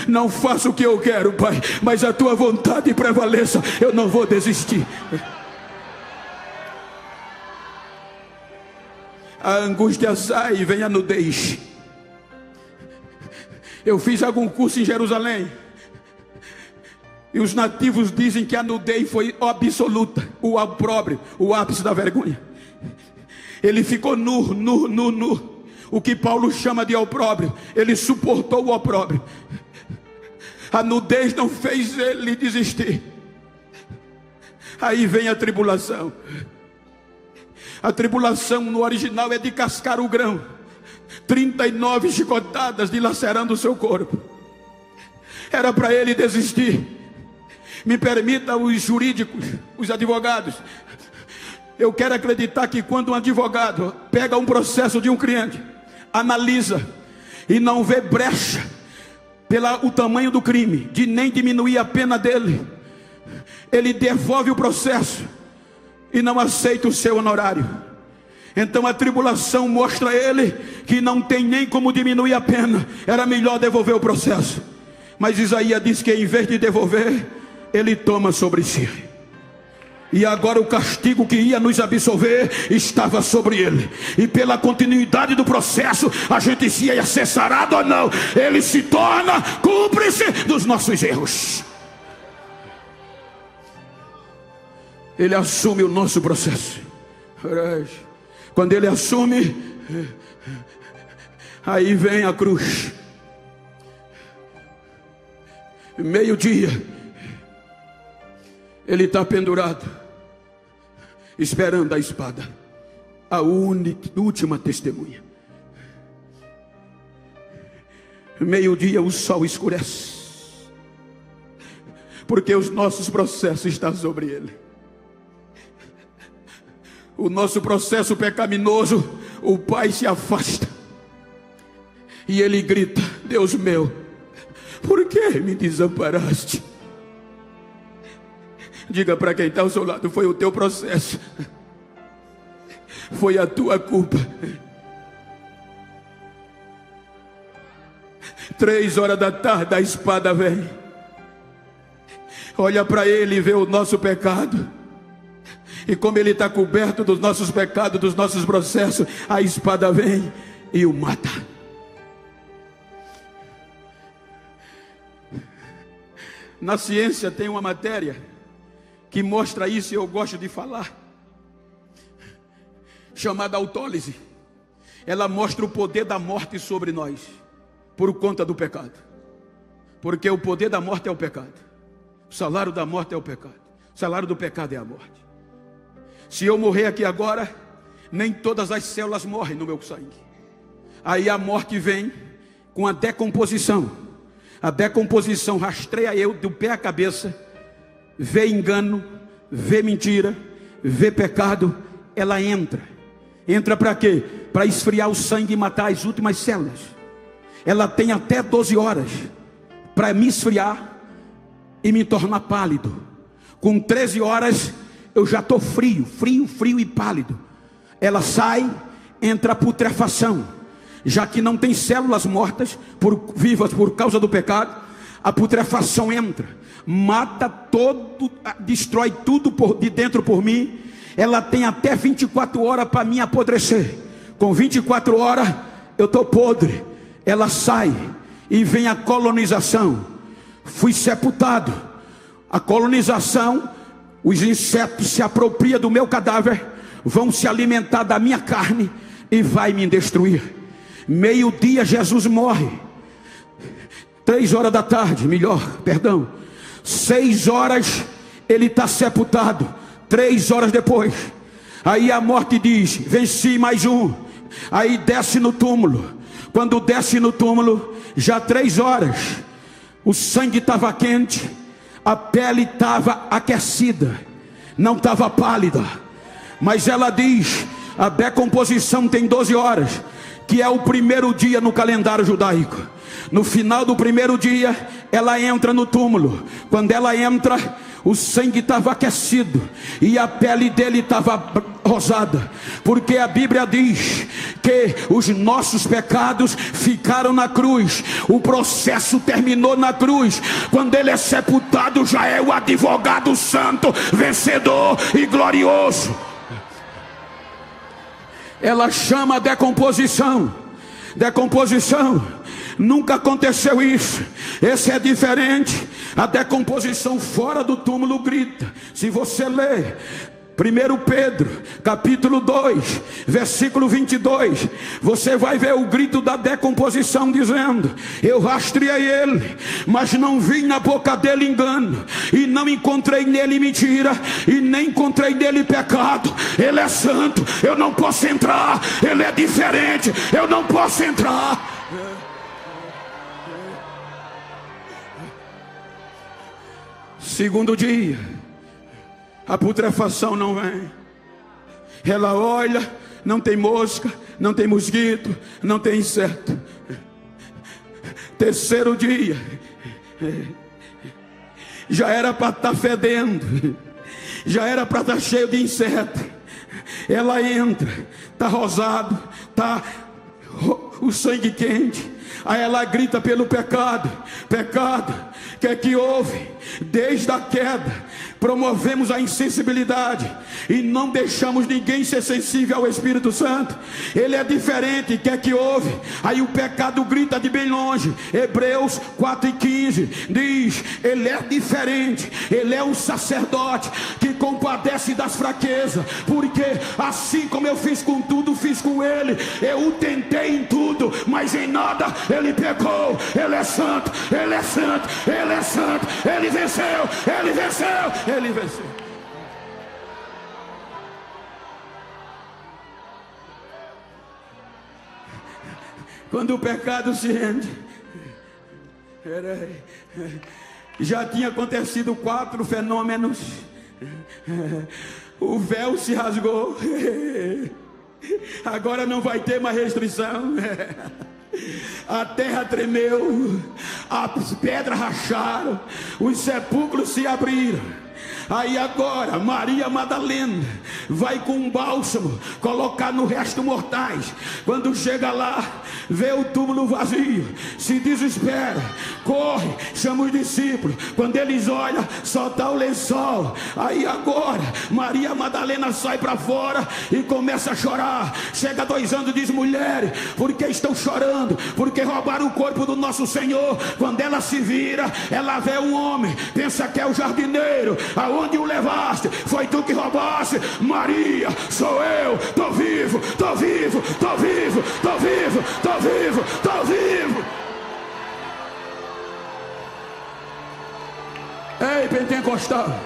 não faço o que eu quero, Pai, mas a tua vontade prevaleça. Eu não vou desistir. A angústia sai e vem a nudez. Eu fiz algum curso em Jerusalém, e os nativos dizem que a nudez foi absoluta, o opróbrio, o ápice da vergonha. Ele ficou nu. O que Paulo chama de opróbrio. Ele suportou o opróbrio. A nudez não fez ele desistir. Aí vem a tribulação. A tribulação no original é de cascar o grão. 39 chicotadas dilacerando o seu corpo. Era para ele desistir. Me permita, os jurídicos, os advogados, eu quero acreditar que quando um advogado pega um processo de um cliente, analisa e não vê brecha pelo tamanho do crime, de nem diminuir a pena dele, ele devolve o processo e não aceita o seu honorário. Então a tribulação mostra a ele que não tem nem como diminuir a pena, era melhor devolver o processo. Mas Isaías diz que em vez de devolver, ele toma sobre si. E agora o castigo que ia nos absolver estava sobre ele. E pela continuidade do processo, a gente se ia ser sarado ou não, ele se torna cúmplice dos nossos erros. Ele assume o nosso processo. Quando ele assume, aí vem a cruz. Meio-dia, ele está pendurado, esperando a espada, a última testemunha. Meio-dia o sol escurece, porque os nossos processos estão sobre ele. O nosso processo pecaminoso, o Pai se afasta e ele grita: Deus meu, por que me desamparaste? Diga para quem está ao seu lado: foi o teu processo, foi a tua culpa. 3 horas da tarde a espada vem, olha para ele e vê o nosso pecado. E como ele está coberto dos nossos pecados, dos nossos processos, a espada vem e o mata. Na ciência tem uma matéria que mostra isso, e eu gosto de falar, chamada autólise. Ela mostra o poder da morte sobre nós, por conta do pecado. Porque o poder da morte é o pecado. O salário da morte é o pecado. O salário do pecado é a morte. Se eu morrer aqui agora, nem todas as células morrem no meu sangue. Aí a morte vem com a decomposição. A decomposição rastreia eu do pé à cabeça, vê engano, vê mentira, vê pecado. Ela entra para quê? Para esfriar o sangue e matar as últimas células. Ela tem até 12 horas para me esfriar e me tornar pálido. Com 13 horas eu já estou frio e pálido. Ela sai, entra a putrefação. Já que não tem células mortas, vivas por causa do pecado, a putrefação entra, mata todo, destrói tudo de dentro por mim. Ela tem até 24 horas para me apodrecer. Com 24 horas eu estou podre. Ela sai e vem a colonização. Fui sepultado. a colonização, os insetos se apropriam do meu cadáver, vão se alimentar da minha carne e vai me destruir. Meio-dia Jesus morre, 3 horas da tarde, 6 horas ele está sepultado, 3 horas depois, aí a morte diz, venci mais um, aí desce no túmulo. Quando desce no túmulo, já 3 horas, o sangue estava quente, a pele estava aquecida, não estava pálida, mas ela diz, a decomposição tem 12 horas, que é o primeiro dia no calendário judaico. No final do primeiro dia, ela entra no túmulo. Quando ela entra, o sangue estava aquecido e a pele dele estava rosada, porque a Bíblia diz que os nossos pecados ficaram na cruz, o processo terminou na cruz. Quando ele é sepultado, já é o advogado santo, vencedor e glorioso. Ela chama a decomposição. Nunca aconteceu isso. Esse é diferente. A decomposição fora do túmulo grita. Se você ler 1 Pedro, capítulo 2, versículo 22, você vai ver o grito da decomposição dizendo: eu rastreei ele, mas não vi na boca dele engano, e não encontrei nele mentira, e nem encontrei nele pecado. Ele é santo, eu não posso entrar. Ele é diferente, eu não posso entrar. Segundo dia, a putrefação não vem. Ela olha, não tem mosca, não tem mosquito, não tem inseto. Terceiro dia, já era para estar fedendo, já era para estar cheio de inseto. Ela entra, está rosado, está o sangue quente. Aí ela grita pelo pecado. Pecado, que é que houve? Desde a queda promovemos a insensibilidade e não deixamos ninguém ser sensível ao Espírito Santo. Ele é diferente, que é que houve? Aí o pecado grita de bem longe. Hebreus 4:15 diz: ele é diferente, ele é um sacerdote que compadece das fraquezas, porque assim como eu fiz com tudo, fiz com ele. Eu o tentei em tudo, mas em nada ele pecou. Ele é santo, ele é santo, ele é santo. Ele venceu, ele venceu, ele venceu. Quando o pecado se rende, já tinha acontecido 4 fenômenos. O véu se rasgou. Agora não vai ter mais restrição. A terra tremeu, as pedras racharam, os sepulcros se abriram. Aí agora Maria Madalena vai com um bálsamo colocar no resto mortais. Quando chega lá, vê o túmulo vazio, se desespera, corre, chama os discípulos. Quando eles olham, só está o lençol. Aí agora Maria Madalena sai para fora e começa a chorar. Chega 2 anos e diz: mulheres, por que estão chorando? Porque roubaram o corpo do nosso Senhor. Quando ela se vira, ela vê um homem, pensa que é o jardineiro. Aonde o levaste? Foi tu que roubaste. Maria, sou eu, tô vivo, tô vivo, tô vivo, tô vivo, tô vivo, tô vivo. Ei, pentecostal,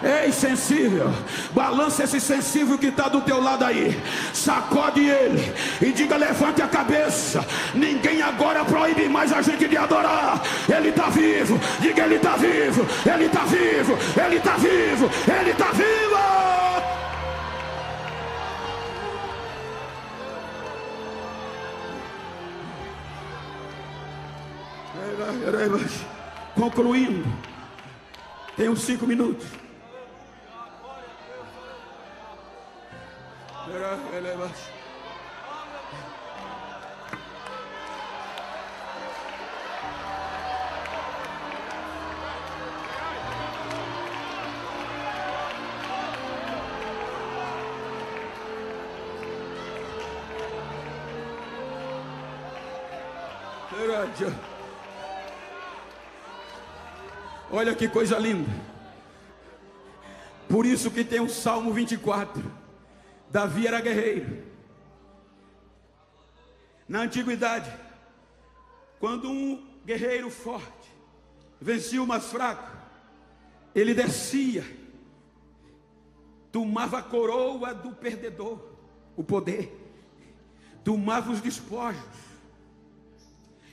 ei, sensível, balança esse sensível que está do teu lado aí, sacode ele e diga: levante a cabeça. Ninguém agora proíbe mais a gente de adorar. Ele está vivo, diga: ele está vivo, ele está vivo, ele está vivo, ele está vivo. Concluindo, tenho 5 minutos. Olha que coisa linda. Por isso que tem o Salmo 24. Davi era guerreiro. Na antiguidade, quando um guerreiro forte vencia o mais fraco, ele descia, tomava a coroa do perdedor, o poder, tomava os despojos,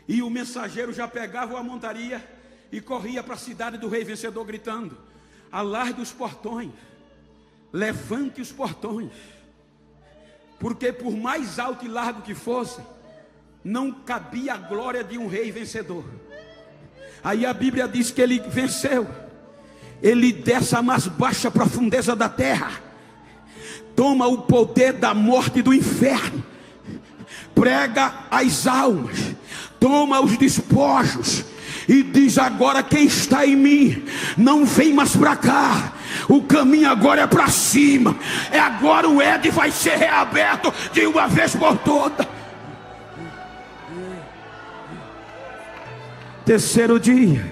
e o mensageiro já pegava a montaria e corria para a cidade do rei vencedor, gritando: alargue os portões, levante os portões, porque por mais alto e largo que fosse, não cabia a glória de um rei vencedor. Aí a Bíblia diz que ele venceu. Ele desce à mais baixa profundeza da terra, toma o poder da morte e do inferno, prega as almas, toma os despojos e diz: agora quem está em mim não vem mais para cá, o caminho agora é para cima, agora o Éden vai ser reaberto de uma vez por todas. Terceiro dia,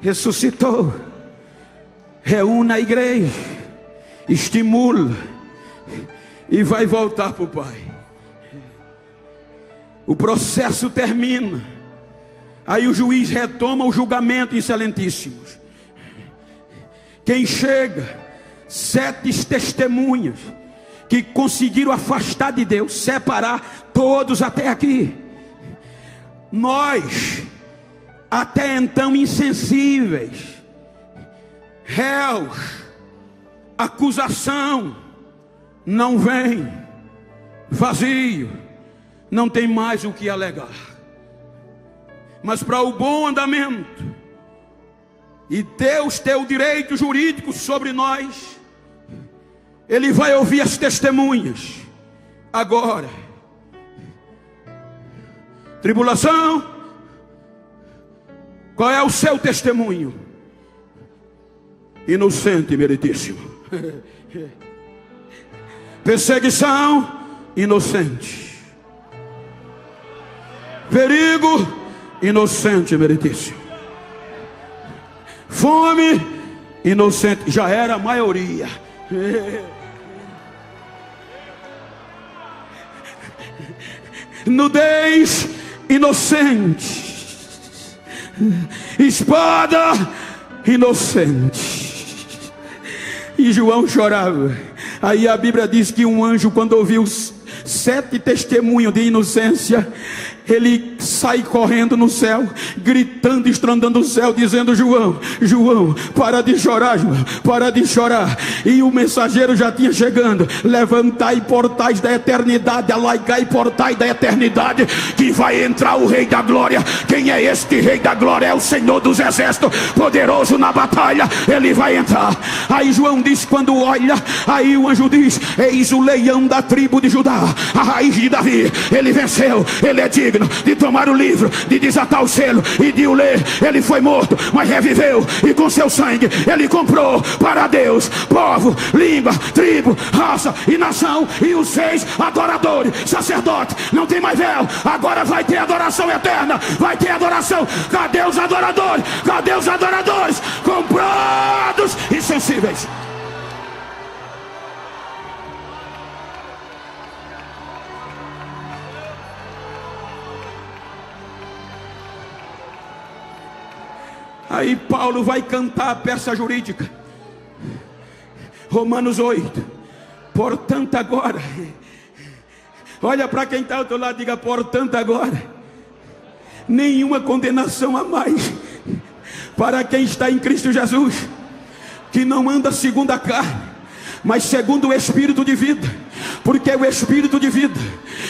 ressuscitou, reúne a igreja, estimula e vai voltar para o Pai. O processo termina, aí o juiz retoma o julgamento, excelentíssimos. Quem chega? 7 testemunhas que conseguiram afastar de Deus, separar todos até aqui. Nós, até então insensíveis, réus, acusação, não vem, vazio, não tem mais o que alegar. Mas para o bom andamento, e Deus ter o direito jurídico sobre nós, Ele vai ouvir as testemunhas. Agora, tribulação, qual é o seu testemunho? Inocente, meritíssimo. Perseguição, inocente. Perigo, inocente, meritíssimo. Fome, inocente. Já era a maioria. Nudez, inocente. Espada, inocente. E João chorava. Aí a Bíblia diz que um anjo, quando ouviu 7 testemunhos de inocência, ele sai correndo no céu, gritando, estrondando o céu, dizendo: João, João, para de chorar, João, para de chorar. E o mensageiro já tinha chegando: levantai portais da eternidade, alaigai portais da eternidade, que vai entrar o Rei da Glória. Quem é este Rei da Glória? É o Senhor dos Exércitos, poderoso na batalha, ele vai entrar. Aí João diz, quando olha, aí o anjo diz: eis o leão da tribo de Judá, a raiz de Davi, ele venceu, ele é digno de tomar o livro, de desatar o selo e de o ler. Ele foi morto, mas reviveu, e com seu sangue ele comprou para Deus povo, língua, tribo, raça e nação, e os 6 adoradores, sacerdote. Não tem mais véu, agora vai ter adoração eterna, vai ter adoração. Cadê os adoradores? Cadê os adoradores? Comprados e sensíveis. Aí Paulo vai cantar a peça jurídica, Romanos 8. Portanto agora, olha para quem está ao teu lado, diga: portanto agora, nenhuma condenação a mais para quem está em Cristo Jesus, que não anda segundo a carne, mas segundo o Espírito de vida. Porque o Espírito de vida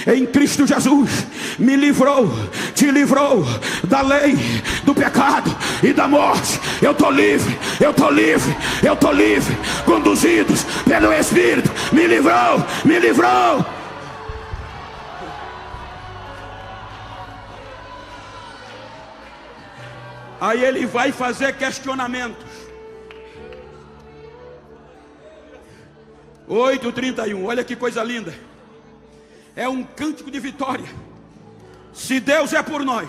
em Cristo Jesus me livrou, te livrou da lei, do pecado e da morte. Eu estou livre, eu estou livre, eu estou livre, conduzidos pelo Espírito. Me livrou, me livrou. Aí ele vai fazer questionamentos. 8:31, olha que coisa linda. É um cântico de vitória. Se Deus é por nós,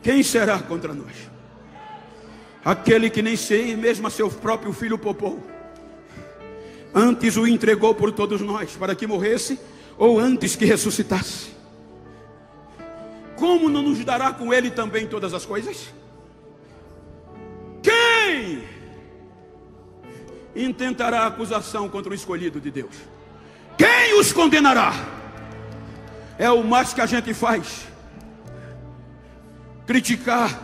quem será contra nós? aquele que nem sei mesmo a seu próprio filho poupou, antes o entregou por todos nós, para que morresse, ou antes que ressuscitasse, como não nos dará com ele também todas as coisas? Quem intentará acusação contra o escolhido de Deus? Quem os condenará? É o mais que a gente faz: criticar,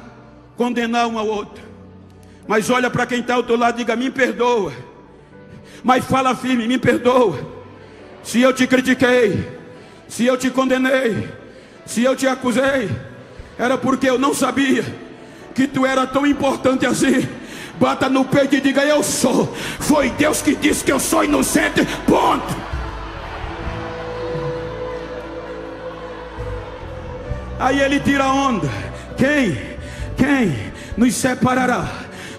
condenar um ao outro. Mas olha para quem está ao teu lado e diga: me perdoa. Mas fala firme: me perdoa. Se eu te critiquei, se eu te condenei, se eu te acusei, era porque eu não sabia que tu era tão importante assim. Bata no peito e diga: eu sou. Foi Deus que disse que eu sou inocente. Ponto. Aí ele tira a onda. Quem nos separará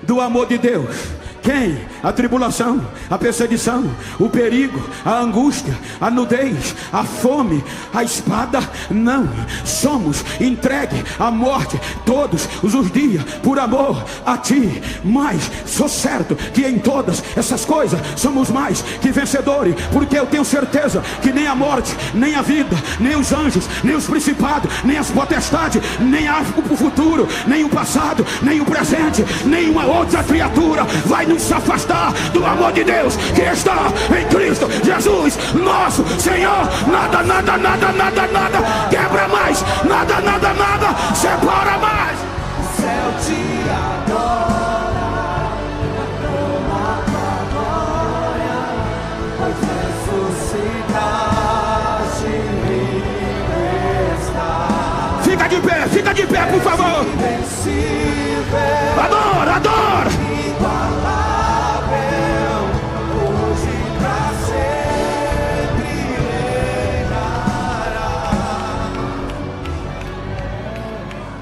do amor de Deus? Quem? A tribulação, a perseguição, o perigo, a angústia, a nudez, a fome, a espada? Não, somos entregue à morte todos os dias por amor a ti. Mas sou certo que em todas essas coisas somos mais que vencedores, porque eu tenho certeza que nem a morte, nem a vida, nem os anjos, nem os principados, nem as potestades, nem o futuro, nem o passado, nem o presente, nenhuma outra criatura vai nos afastar do amor de Deus que está em Cristo Jesus nosso Senhor. Nada quebra mais, nada separa mais. O céu te adora, a glória, pois ressuscitaste e está. Fica de pé, por favor. Adora.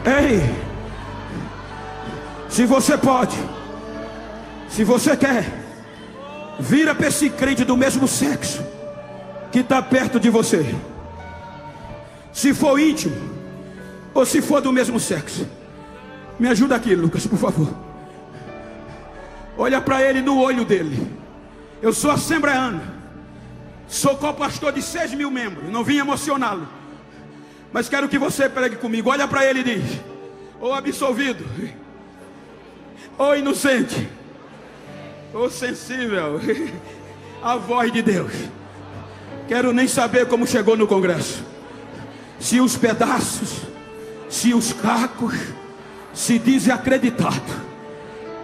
Ei, se você pode, se você quer, vira para esse crente do mesmo sexo que está perto de você, se for íntimo ou se for do mesmo sexo. Me ajuda aqui, Lucas, por favor. Olha para ele no olho dele. Eu sou assembleano, sou co-pastor de 6.000 membros, não vim emocioná-lo, mas quero que você pregue comigo. Olha para ele e diz: ô absolvido, ô inocente, ô sensível à voz de Deus. Quero nem saber como chegou no congresso, se os pedaços, se os cacos, se desacreditado.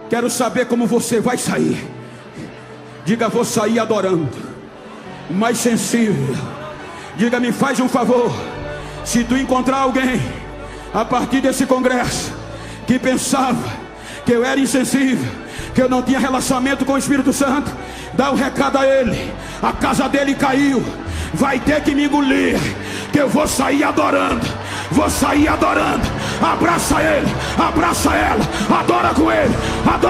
Quero saber como você vai sair. Diga: vou sair adorando, mais sensível. Diga: me faz um favor. Se tu encontrar alguém a partir desse congresso que pensava que eu era insensível, que eu não tinha relacionamento com o Espírito Santo, dá um recado a ele: a casa dele caiu, vai ter que me engolir, que eu vou sair adorando, vou sair adorando. Abraça ele, abraça ela, adora com ele, adora.